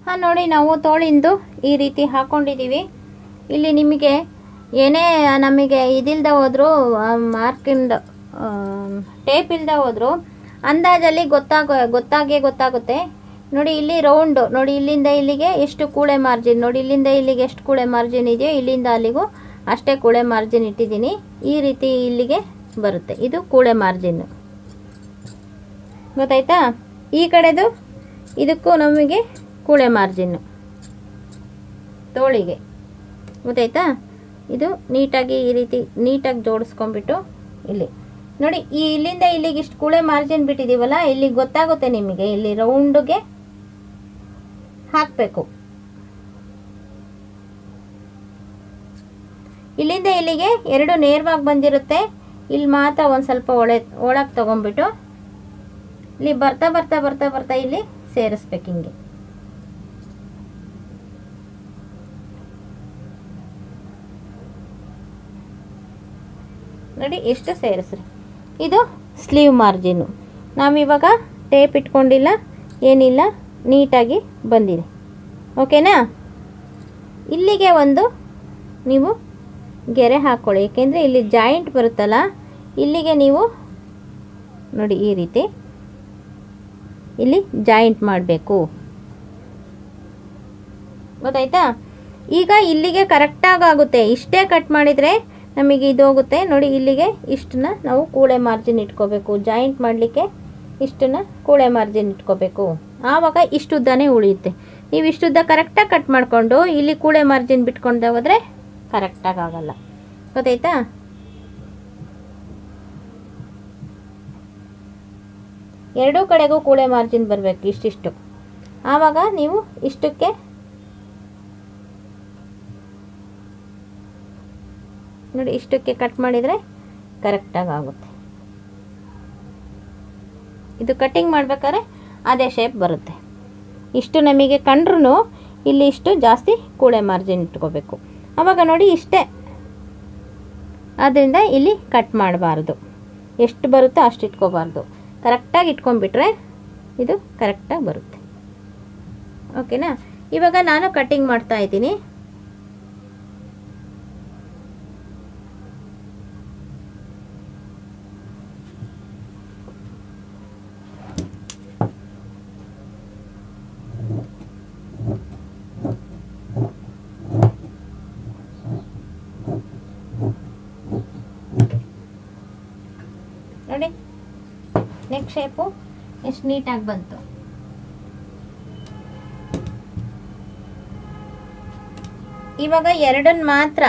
ಹಾಂ, ನೋಡಿ ನಾವು ತೋಳಿಂದು ಈ ರೀತಿ ಹಾಕ್ಕೊಂಡಿದ್ದೀವಿ. ಇಲ್ಲಿ ನಿಮಗೆ ಏನೇ ನಮಗೆ ಇದಿಲ್ದ ಹೋದರೂ, ಮಾರ್ಕಿಂದ ಟೇಪ್ ಇಲ್ಲದೆ ಹೋದರೂ ಅಂದಾಜಲ್ಲಿ ಗೊತ್ತಾಗುತ್ತೆ. ನೋಡಿ ಇಲ್ಲಿ ರೌಂಡು, ನೋಡಿ ಇಲ್ಲಿಂದ ಇಲ್ಲಿಗೆ ಎಷ್ಟು ಕೂಳೆ ಮಾರ್ಜಿನ್, ನೋಡಿ ಇಲ್ಲಿಂದ ಇಲ್ಲಿಗೆ ಎಷ್ಟು ಕೂಳೆ ಮಾರ್ಜಿನ್ ಇದೆಯೋ ಇಲ್ಲಿಂದ ಅಲ್ಲಿಗೂ ಅಷ್ಟೇ ಕೂಳೆ ಮಾರ್ಜಿನ್ ಇಟ್ಟಿದ್ದೀನಿ. ಈ ರೀತಿ ಇಲ್ಲಿಗೆ ಬರುತ್ತೆ. ಇದು ಕೂಳೆ ಮಾರ್ಜಿನ್ನು. ಗೊತ್ತಾಯ್ತಾ? ಈ ಕಡೆದು ಇದಕ್ಕೂ ನಮಗೆ ಕೂಳೆ ಮಾರ್ಜಿನ್ನು ತೋಳಿಗೆ. ಗೊತ್ತಾಯ್ತಾ? ಇದು ನೀಟಾಗಿ ಈ ರೀತಿ ನೀಟಾಗಿ ಜೋಡಿಸ್ಕೊಂಡ್ಬಿಟ್ಟು ಇಲ್ಲಿ ನೋಡಿ, ಈ ಇಲ್ಲಿಂದ ಇಲ್ಲಿಗೆ ಇಷ್ಟು ಕೂಳೆ ಮಾರ್ಜಿನ್ ಬಿಟ್ಟಿದ್ದೀವಲ್ಲ, ಇಲ್ಲಿ ಗೊತ್ತಾಗುತ್ತೆ ನಿಮಗೆ. ಇಲ್ಲಿ ರೌಂಡ್ಗೆ ಹಾಕಬೇಕು. ಇಲ್ಲಿಂದ ಇಲ್ಲಿಗೆ ಎರಡು ನೇರವಾಗಿ ಬಂದಿರುತ್ತೆ. ಇಲ್ಲಿ ಮಾತ್ರ ಒಂದು ಸ್ವಲ್ಪ ಒಳಗೆ ತಗೊಂಡ್ಬಿಟ್ಟು ಇಲ್ಲಿ ಬರ್ತಾ ಬರ್ತಾ ಬರ್ತಾ ಬರ್ತಾ ಇಲ್ಲಿ ಸೇರಿಸ್ಬೇಕು. ಹಿಂಗೆ ನೋಡಿ ಎಷ್ಟು ಸೇರಿಸ್ರಿ. ಇದು ಸ್ಲೀವ್ ಮಾರ್ಜಿನ್ನು. ನಾವಿವಾಗ ಟೇಪ್ ಇಟ್ಕೊಂಡಿಲ್ಲ, ಏನಿಲ್ಲ, ನೀಟಾಗಿ ಬಂದಿದೆ. ಓಕೆನಾ? ಇಲ್ಲಿಗೆ ಒಂದು ನೀವು ಗೆರೆ ಹಾಕ್ಕೊಳ್ಳಿ, ಏಕೆಂದರೆ ಇಲ್ಲಿ ಜಾಯಿಂಟ್ ಬರುತ್ತಲ್ಲ, ಇಲ್ಲಿಗೆ ನೀವು ನೋಡಿ ಈ ರೀತಿ ಇಲ್ಲಿ ಜಾಯಿಂಟ್ ಮಾಡಬೇಕು. ಗೊತ್ತಾಯ್ತಾ? ಈಗ ಇಲ್ಲಿಗೆ ಕರೆಕ್ಟಾಗಿ ಆಗುತ್ತೆ. ಇಷ್ಟೇ ಕಟ್ ಮಾಡಿದರೆ ನಮಗೆ ಇದು ಹೋಗುತ್ತೆ. ನೋಡಿ ಇಲ್ಲಿಗೆ ಇಷ್ಟನ್ನ ನಾವು ಕೂಳೆ ಮಾರ್ಜಿನ್ ಇಟ್ಕೋಬೇಕು. ಜಾಯಿಂಟ್ ಮಾಡಲಿಕ್ಕೆ ಇಷ್ಟನ್ನ ಕೂಳೆ ಮಾರ್ಜಿನ್ ಇಟ್ಕೋಬೇಕು. ಆವಾಗ ಇಷ್ಟುದ್ದನೇ ಉಳಿಯುತ್ತೆ. ನೀವು ಇಷ್ಟುದ್ದ ಕರೆಕ್ಟಾಗಿ ಕಟ್ ಮಾಡಿಕೊಂಡು ಇಲ್ಲಿ ಕೂಳೆ ಮಾರ್ಜಿನ್ ಬಿಟ್ಕೊಂಡು ಹೋದರೆ ಕರೆಕ್ಟಾಗಿ ಆಗಲ್ಲ. ಗೊತ್ತಾಯ್ತಾ? ಎರಡೂ ಕಡೆಗೂ ಕೂಳೆ ಮಾರ್ಜಿನ್ ಬರಬೇಕು ಇಷ್ಟಿಷ್ಟು. ಆವಾಗ ನೀವು ಇಷ್ಟಕ್ಕೆ ನೋಡಿ ಇಷ್ಟಕ್ಕೆ ಕಟ್ ಮಾಡಿದರೆ ಕರೆಕ್ಟಾಗಿ ಆಗುತ್ತೆ. ಇದು ಕಟ್ಟಿಂಗ್ ಮಾಡಬೇಕಾದ್ರೆ ಅದೇ ಶೇಪ್ ಬರುತ್ತೆ. ಇಷ್ಟು ನಮಗೆ ಕಂಡ್ರೂ ಇಲ್ಲಿ ಇಷ್ಟು ಜಾಸ್ತಿ ಕೂಳೆ ಮಾರ್ಜಿನ್ ಇಟ್ಕೋಬೇಕು. ಆವಾಗ ನೋಡಿ ಇಷ್ಟೇ. ಆದ್ದರಿಂದ ಇಲ್ಲಿ ಕಟ್ ಮಾಡಬಾರ್ದು. ಎಷ್ಟು ಬರುತ್ತೋ ಅಷ್ಟು ಇಟ್ಕೋಬಾರ್ದು. ಕರೆಕ್ಟಾಗಿ ಇಟ್ಕೊಂಡ್ಬಿಟ್ರೆ ಇದು ಕರೆಕ್ಟಾಗಿ ಬರುತ್ತೆ. ಓಕೆನಾ? ಇವಾಗ ನಾನು ಕಟ್ಟಿಂಗ್ ಮಾಡ್ತಾ ಇದ್ದೀನಿ. ನೋಡಿ ನೆಕ್ ಶೇಪು ಎಷ್ಟು ನೀಟಾಗಿ ಬಂತು. ಇವಾಗ ಎರಡನ್ನ ಮಾತ್ರ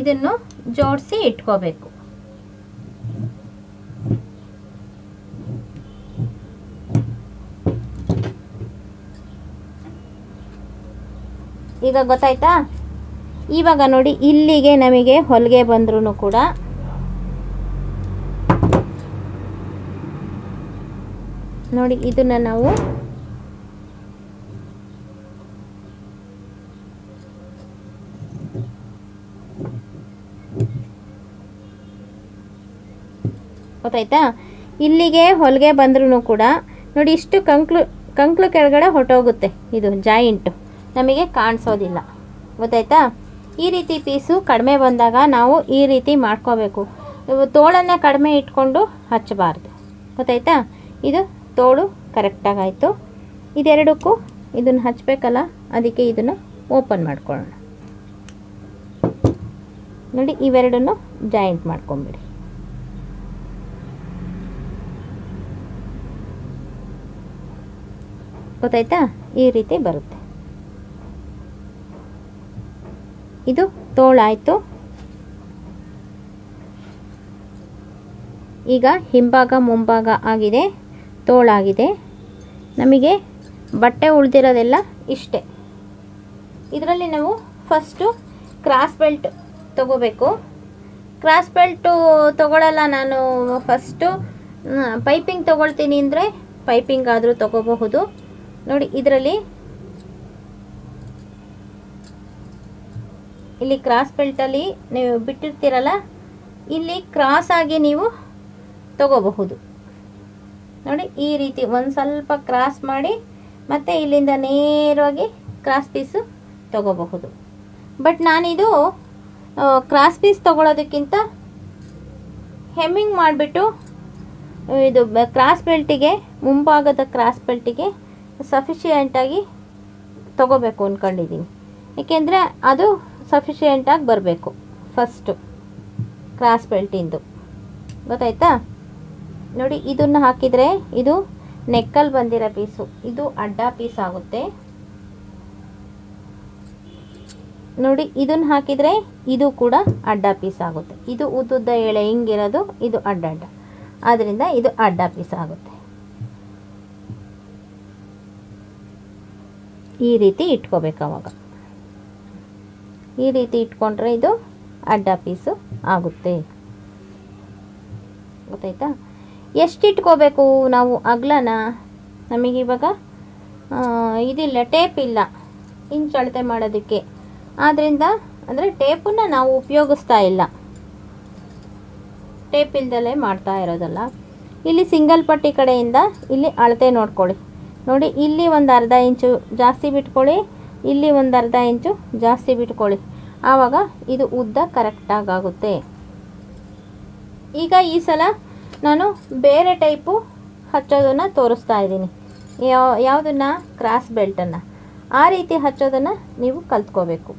ಇದನ್ನು ಜೋಡಿಸಿ ಇಟ್ಕೋಬೇಕು. ಈಗ ಗೊತ್ತಾಯ್ತಾ? ಇವಾಗ ನೋಡಿ, ಇಲ್ಲಿಗೆ ನಮಗೆ ಹೊಲಿಗೆ ಬಂದ್ರೂ ಕೂಡ ನೋಡಿ ಇದನ್ನ ನಾವು ಗೊತ್ತಾಯ್ತಾ? ಇಲ್ಲಿಗೆ ಹೊಲಿಗೆ ಬಂದ್ರೂ ಕೂಡ ನೋಡಿ ಇಷ್ಟು ಕಂಕ್ಳು ಕೆಳಗಡೆ ಹೊರಟೋಗುತ್ತೆ. ಇದು ಜಾಯಿಂಟು ನಮಗೆ ಕಾಣಿಸೋದಿಲ್ಲ. ಗೊತ್ತಾಯ್ತಾ? ಈ ರೀತಿ ಪೀಸು ಕಡಿಮೆ ಬಂದಾಗ ನಾವು ಈ ರೀತಿ ಮಾಡ್ಕೋಬೇಕು. ತೋಳನ್ನು ಕಡಿಮೆ ಇಟ್ಕೊಂಡು ಹಚ್ಚಬಾರ್ದು. ಗೊತ್ತಾಯ್ತಾ? ಇದು ತೋಳು ಕರೆಕ್ಟಾಗಾಯಿತು. ಇದೆರಡಕ್ಕೂ ಇದನ್ನು ಹಚ್ಚಬೇಕಲ್ಲ, ಅದಕ್ಕೆ ಇದನ್ನು ಓಪನ್ ಮಾಡ್ಕೊಳ್ಳೋಣ. ನೋಡಿ ಇವೆರಡನ್ನು ಜಾಯಿಂಟ್ ಮಾಡ್ಕೊಂಬಿಡಿ. ಗೊತ್ತಾಯ್ತಾ? ಈ ರೀತಿ ಬರುತ್ತೆ. ಇದು ತೋಳಾಯಿತು. ಈಗ ಹಿಂಭಾಗ ಮುಂಭಾಗ ಆಗಿದೆ, ತೋಳಾಗಿದೆ. ನಮಗೆ ಬಟ್ಟೆ ಉಳಿದಿರೋದೆಲ್ಲ ಇಷ್ಟೇ. ಇದರಲ್ಲಿ ನಾವು ಫಸ್ಟು ಕ್ರಾಸ್ ಬೆಲ್ಟ್ ತಗೋಬೇಕು. ಕ್ರಾಸ್ ಬೆಲ್ಟು ತಗೊಳ್ಳಲ್ಲ ನಾನು. ಫಸ್ಟು ಪೈಪಿಂಗ್ ತಗೊಳ್ತೀನಿ ಅಂದರೆ ಪೈಪಿಂಗ್ ಆದರೂ ತಗೋಬಹುದು. ನೋಡಿ ಇದರಲ್ಲಿ ಇಲ್ಲಿ ಕ್ರಾಸ್ ಬೆಲ್ಟಲ್ಲಿ ನೀವು ಬಿಟ್ಟಿರ್ತೀರಲ್ಲ, ಇಲ್ಲಿ ಕ್ರಾಸ್ ಆಗಿ ನೀವು ತಗೋಬಹುದು. ನೋಡಿ ಈ ರೀತಿ ಒಂದು ಸ್ವಲ್ಪ ಕ್ರಾಸ್ ಮಾಡಿ ಮತ್ತು ಇಲ್ಲಿಂದ ನೇರವಾಗಿ ಕ್ರಾಸ್ ಪೀಸು ತಗೋಬಹುದು. ಬಟ್ ನಾನಿದು ಕ್ರಾಸ್ ಪೀಸ್ ತಗೊಳ್ಳೋದಕ್ಕಿಂತ ಹೆಮ್ಮಿಂಗ್ ಮಾಡಿಬಿಟ್ಟು ಇದು ಕ್ರಾಸ್ ಬೆಲ್ಟಿಗೆ, ಮುಂಭಾಗದ ಕ್ರಾಸ್ ಬೆಲ್ಟಿಗೆ ಸಫಿಷಿಯೆಂಟಾಗಿ ತಗೋಬೇಕು ಅಂದ್ಕೊಂಡಿದ್ದೀನಿ. ಏಕೆಂದರೆ ಅದು ಸಫಿಷಿಯೆಂಟಾಗಿ ಬರಬೇಕು ಫಸ್ಟು ಕ್ರಾಸ್ ಬೆಲ್ಟಿಂದು. ಗೊತ್ತಾಯ್ತಾ? ನೋಡಿ ಇದನ್ನು ಹಾಕಿದರೆ ಇದು ನೆಕ್ಕಲ್ಲಿ ಬಂದಿರೋ ಪೀಸು, ಇದು ಅಡ್ಡ ಪೀಸ್ ಆಗುತ್ತೆ. ನೋಡಿ ಇದನ್ನು ಹಾಕಿದರೆ ಇದು ಕೂಡ ಅಡ್ಡ ಪೀಸ್ ಆಗುತ್ತೆ. ಇದು ಉದ್ದುದ್ದ ಎಳೆ ಹಿಂಗಿರೋದು, ಇದು ಅಡ್ಡ ಅಡ್ಡ, ಆದ್ದರಿಂದ ಇದು ಅಡ್ಡ ಪೀಸ್ ಆಗುತ್ತೆ. ಈ ರೀತಿ ಇಟ್ಕೋಬೇಕು. ಅವಾಗ ಈ ರೀತಿ ಇಟ್ಕೊಂಡ್ರೆ ಇದು ಅಡ್ಡ ಪೀಸು ಆಗುತ್ತೆ. ಗೊತ್ತಾಯ್ತಾ? ಎಷ್ಟು ಇಟ್ಕೋಬೇಕು ನಾವು ಅಗಲನ? ನಮಗಿವಾಗ ಇದಿಲ್ಲ, ಟೇಪ್ ಇಲ್ಲ ಇಂಚ್ ಅಳತೆ ಮಾಡೋದಕ್ಕೆ. ಆದ್ದರಿಂದ ಅಂದರೆ ಟೇಪನ್ನು ನಾವು ಉಪಯೋಗಿಸ್ತಾ ಇಲ್ಲ, ಟೇಪ್ ಇಲ್ದಲೇ ಮಾಡ್ತಾ ಇರೋದಲ್ಲ. ಇಲ್ಲಿ ಸಿಂಗಲ್ ಪಟ್ಟಿ ಕಡೆಯಿಂದ ಇಲ್ಲಿ ಅಳತೆ ನೋಡ್ಕೊಳ್ಳಿ. ನೋಡಿ ಇಲ್ಲಿ ಒಂದು ಅರ್ಧ ಇಂಚು ಜಾಸ್ತಿ ಬಿಟ್ಕೊಳ್ಳಿ, ಇಲ್ಲಿ ಒಂದು ಅರ್ಧ ಇಂಚು ಜಾಸ್ತಿ ಬಿಟ್ಕೊಳ್ಳಿ. ಆವಾಗ ಇದು ಉದ್ದ ಕರೆಕ್ಟಾಗುತ್ತೆ. ಈಗ ಈ ಸಲ ನಾನು ಬೇರೆ ಟೈಪು ಹಚ್ಚೋದನ್ನು ತೋರಿಸ್ತಾ ಇದ್ದೀನಿ. ಯಾವುದನ್ನು? ಕ್ರಾಸ್ ಬೆಲ್ಟನ್ನು. ಆ ರೀತಿ ಹಚ್ಚೋದನ್ನು ನೀವು ಕಲ್ತ್ಕೋಬೇಕು.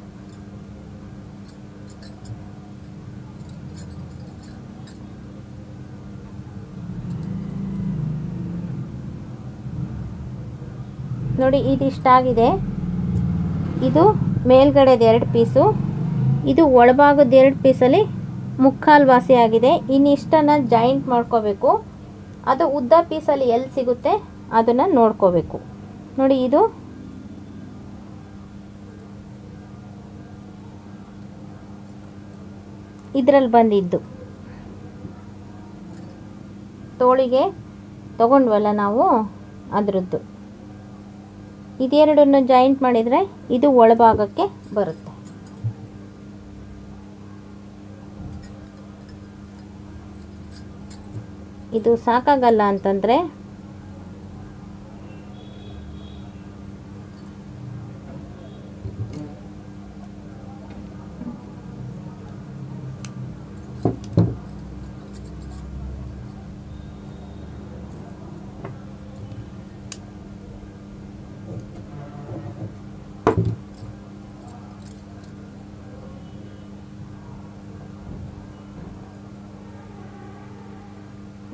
ನೋಡಿ ಇದಿಷ್ಟಾಗಿದೆ. ಇದು ಮೇಲ್ಗಡೆದು 2 ಪೀಸು, ಇದು ಒಳಭಾಗದ 2 ಪೀಸಲ್ಲಿ ಮುಕ್ಕಾಲು ವಾಸಿ ಆಗಿದೆ. ಇನ್ನಿಷ್ಟನ್ನು ಜಾಯಿಂಟ್ ಮಾಡ್ಕೋಬೇಕು. ಅದು ಉದ್ದ ಪೀಸಲ್ಲಿ ಎಲ್ಲಿ ಸಿಗುತ್ತೆ ಅದನ್ನು ನೋಡ್ಕೋಬೇಕು. ನೋಡಿ ಇದು ಇದರಲ್ಲಿ ಬಂದಿದ್ದು ತೋಳಿಗೆ ತಗೊಂಡ್ವಲ್ಲ ನಾವು, ಅದರದ್ದು. ಇದೆರಡನ್ನು ಜಾಯಿಂಟ್ ಮಾಡಿದರೆ ಇದು ಒಳಭಾಗಕ್ಕೆ ಬರುತ್ತೆ. ಇದು ಸಾಕಾಗಲ್ಲ ಅಂತಂದರೆ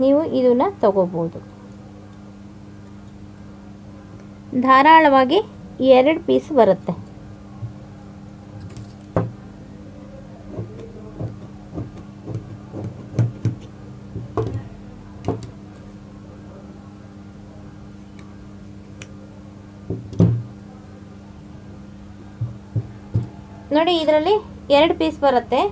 ನೀವು ಇದನ್ನು ತಗೋಬೋದು. ಧಾರಾಳವಾಗಿ 2 ಪೀಸ್ ಬರುತ್ತೆ. ನೋಡಿ ಇದರಲ್ಲಿ 2 ಪೀಸ್ ಬರುತ್ತೆ.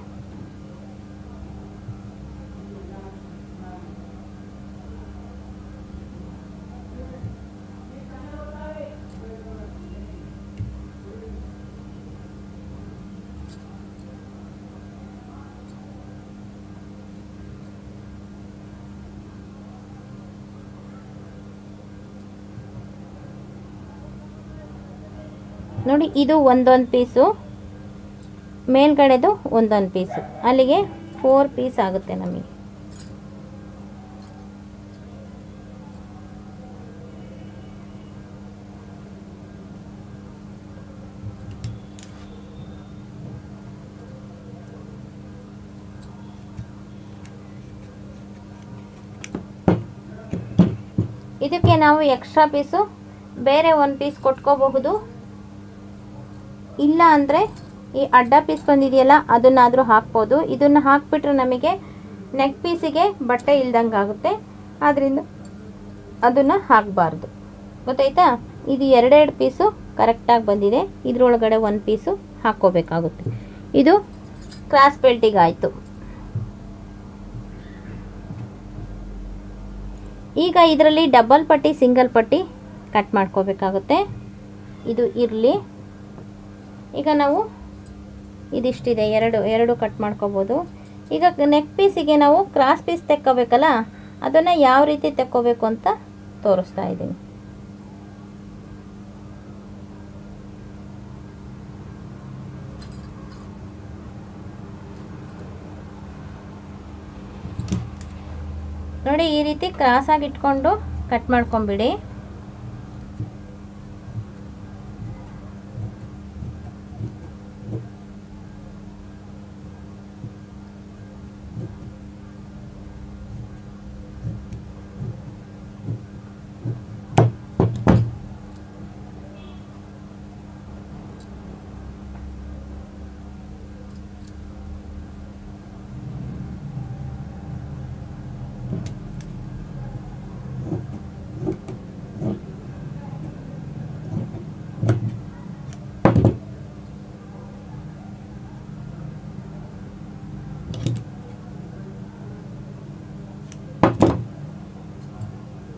ನೋಡಿ ಇದು ಒಂದೊಂದು ಪೀಸು, ಮೇಲ್ಗಡೆದು ಒಂದೊಂದು ಪೀಸು, ಅಲ್ಲಿಗೆ 4 ಪೀಸ್ ಆಗುತ್ತೆ ನಮಗೆ. ಇದಕ್ಕೆ ನಾವು ಎಕ್ಸ್ಟ್ರಾ ಪೀಸು ಬೇರೆ 1 ಪೀಸ್ ಕೊಟ್ಕೋಬಹುದು. ಇಲ್ಲ ಅಂದರೆ ಈ ಅಡ್ಡ ಪೀಸ್ ಬಂದಿದೆಯಲ್ಲ ಅದನ್ನಾದರೂ ಹಾಕ್ಬೋದು. ಇದನ್ನು ಹಾಕ್ಬಿಟ್ರೆ ನಮಗೆ ನೆಕ್ ಪೀಸಿಗೆ ಬಟ್ಟೆ ಇಲ್ದಂಗೆ ಆಗುತ್ತೆ, ಆದ್ದರಿಂದ ಅದನ್ನು ಹಾಕಬಾರ್ದು. ಗೊತ್ತಾಯ್ತಾ? ಇದು 2 ಪೀಸು ಕರೆಕ್ಟಾಗಿ ಬಂದಿದೆ. ಇದರೊಳಗಡೆ 1 ಪೀಸು ಹಾಕ್ಕೋಬೇಕಾಗುತ್ತೆ. ಇದು ಕ್ರಾಸ್ ಬೆಲ್ಟಿಗೆ ಆಯಿತು. ಈಗ ಇದರಲ್ಲಿ ಡಬಲ್ ಪಟ್ಟಿ ಸಿಂಗಲ್ ಪಟ್ಟಿ ಕಟ್ ಮಾಡ್ಕೋಬೇಕಾಗುತ್ತೆ. ಇದು ಇರಲಿ. ಈಗ ನಾವು ಇದಿಷ್ಟಿದೆ, ಎರಡು ಕಟ್ ಮಾಡ್ಕೋಬೋದು. ಈಗ ನೆಕ್ ಪೀಸಿಗೆ ನಾವು ಕ್ರಾಸ್ ಪೀಸ್ ತೆಕ್ಕೋಬೇಕಲ್ಲ, ಅದನ್ನು ಯಾವ ರೀತಿ ತೆಕ್ಕೋಬೇಕು ಅಂತ ತೋರಿಸ್ತಾ ಇದ್ದೀನಿ. ನೋಡಿ ಈ ರೀತಿ ಕ್ರಾಸಾಗಿ ಇಟ್ಕೊಂಡು ಕಟ್ ಮಾಡ್ಕೊಂಬಿಡಿ.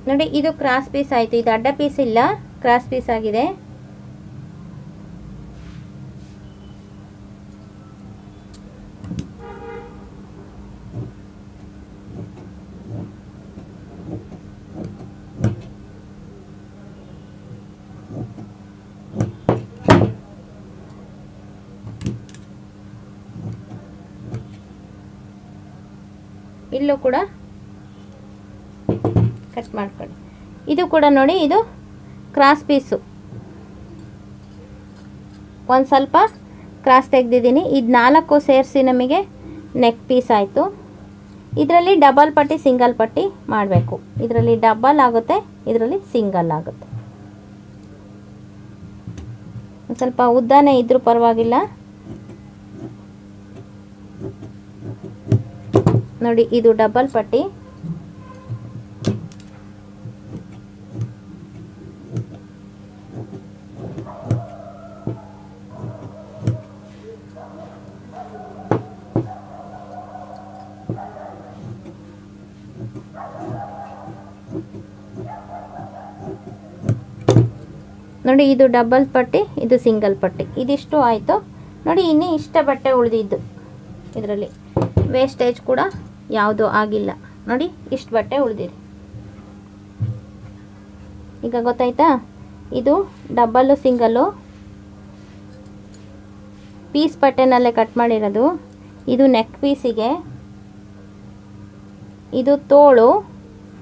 ನೋಡಿ ಇದು ಕ್ರಾಸ್ ಪೀಸ್ ಆಯಿತು. ಇದು ಅಡ್ಡ ಪೀಸ್ ಇಲ್ಲ, ಕ್ರಾಸ್ ಪೀಸ್ ಆಗಿದೆ. ಇಲ್ಲೂ ಕೂಡ ಕಟ್ ಮಾಡ್ಕೊಳ್ಳಿ. ಇದು ಕೂಡ ನೋಡಿ, ಇದು ಕ್ರಾಸ್ ಪೀಸು, ಒಂದು ಸ್ವಲ್ಪ ಕ್ರಾಸ್ ತೆಗೆದಿದ್ದೀನಿ. ಇದು 4 ಸೇರಿಸಿ ನಮಗೆ ನೆಕ್ ಪೀಸ್ ಆಯಿತು. ಇದರಲ್ಲಿ ಡಬಲ್ ಪಟ್ಟಿ ಸಿಂಗಲ್ ಪಟ್ಟಿ ಮಾಡಬೇಕು. ಇದರಲ್ಲಿ ಡಬಲ್ ಆಗುತ್ತೆ, ಇದರಲ್ಲಿ ಸಿಂಗಲ್ ಆಗುತ್ತೆ. ಒಂದು ಸ್ವಲ್ಪ ಉದ್ದನೇ ಇದ್ರೂ ಪರವಾಗಿಲ್ಲ. ನೋಡಿ ಇದು ಡಬಲ್ ಪಟ್ಟಿ. ನೋಡಿ ಇದು ಡಬಲ್ ಪಟ್ಟಿ, ಇದು ಸಿಂಗಲ್ ಪಟ್ಟಿ. ಇದಿಷ್ಟು ಆಯಿತು. ನೋಡಿ ಇನ್ನೂ ಇಷ್ಟ ಬಟ್ಟೆ ಉಳಿದಿದ್ದು, ಇದರಲ್ಲಿ ವೇಸ್ಟೇಜ್ ಕೂಡ ಯಾವುದೂ ಆಗಿಲ್ಲ. ನೋಡಿ ಇಷ್ಟು ಬಟ್ಟೆ ಉಳಿದಿದೆ. ಈಗ ಗೊತ್ತಾಯ್ತಾ? ಇದು ಡಬಲ್ಲು ಸಿಂಗಲ್ಲು ಪೀಸ್ ಬಟ್ಟೆನಲ್ಲೇ ಕಟ್ ಮಾಡಿರೋದು. ಇದು ನೆಕ್ ಪೀಸಿಗೆ, ಇದು ತೋಳು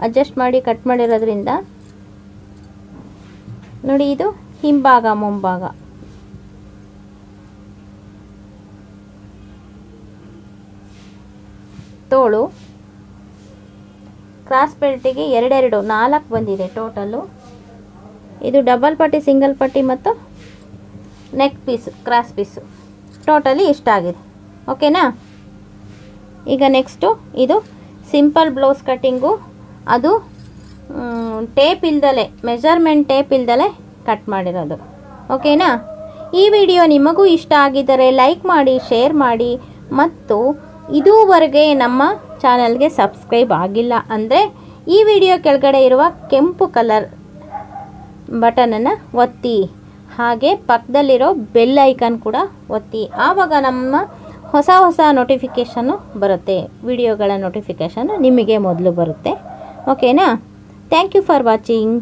ಅಡ್ಜಸ್ಟ್ ಮಾಡಿ ಕಟ್ ಮಾಡಿರೋದ್ರಿಂದ. ನೋಡಿ ಇದು ಹಿಂಭಾಗ ಮುಂಭಾಗ. ತೋಳು ಕ್ರಾಸ್ ಬೆಲ್ಟಿಗೆ 2 4 ಬಂದಿದೆ ಟೋಟಲ್ಲು. ಇದು ಡಬಲ್ ಪಟ್ಟಿ ಸಿಂಗಲ್ ಪಟ್ಟಿ ಮತ್ತು neck piece cross piece totally ಇಷ್ಟಾಗಿದೆ. ಓಕೆನಾ? ಈಗ ನೆಕ್ಸ್ಟು ಇದು ಸಿಂಪಲ್ ಬ್ಲೌಸ್ ಕಟ್ಟಿಂಗು. ಅದು ಟೇಪ್ ಇಲ್ದಲೆ, ಮೆಜರ್ಮೆಂಟ್ ಟೇಪ್ ಇಲ್ದಲೆ ಕಟ್ ಮಾಡಿರೋದು. ಓಕೆನಾ? ಈ ವಿಡಿಯೋ ನಿಮಗೂ ಇಷ್ಟ ಆಗಿದ್ದರೆ ಲೈಕ್ ಮಾಡಿ, ಶೇರ್ ಮಾಡಿ ಮತ್ತು ಇದುವರೆಗೆ ನಮ್ಮ ಚಾನಲ್ಗೆ ಸಬ್ಸ್ಕ್ರೈಬ್ ಆಗಿಲ್ಲ ಅಂದರೆ ಈ ವಿಡಿಯೋ ಕೆಳಗಡೆ ಇರುವ ಕೆಂಪು ಕಲರ್ ಬಟನನ್ನು ಒತ್ತಿ, ಹಾಗೆ ಪಕ್ಕದಲ್ಲಿರೋ ಬೆಲ್ ಐಕಾನ್ ಕೂಡ ಒತ್ತಿ. ಆವಾಗ ನಮ್ಮ ಹೊಸ ನೋಟಿಫಿಕೇಷನ್ನು ಬರುತ್ತೆ, ವಿಡಿಯೋಗಳ ನೋಟಿಫಿಕೇಷನ್ನು ನಿಮಗೆ ಮೊದಲು ಬರುತ್ತೆ. ಓಕೆನಾ? Thank you for watching.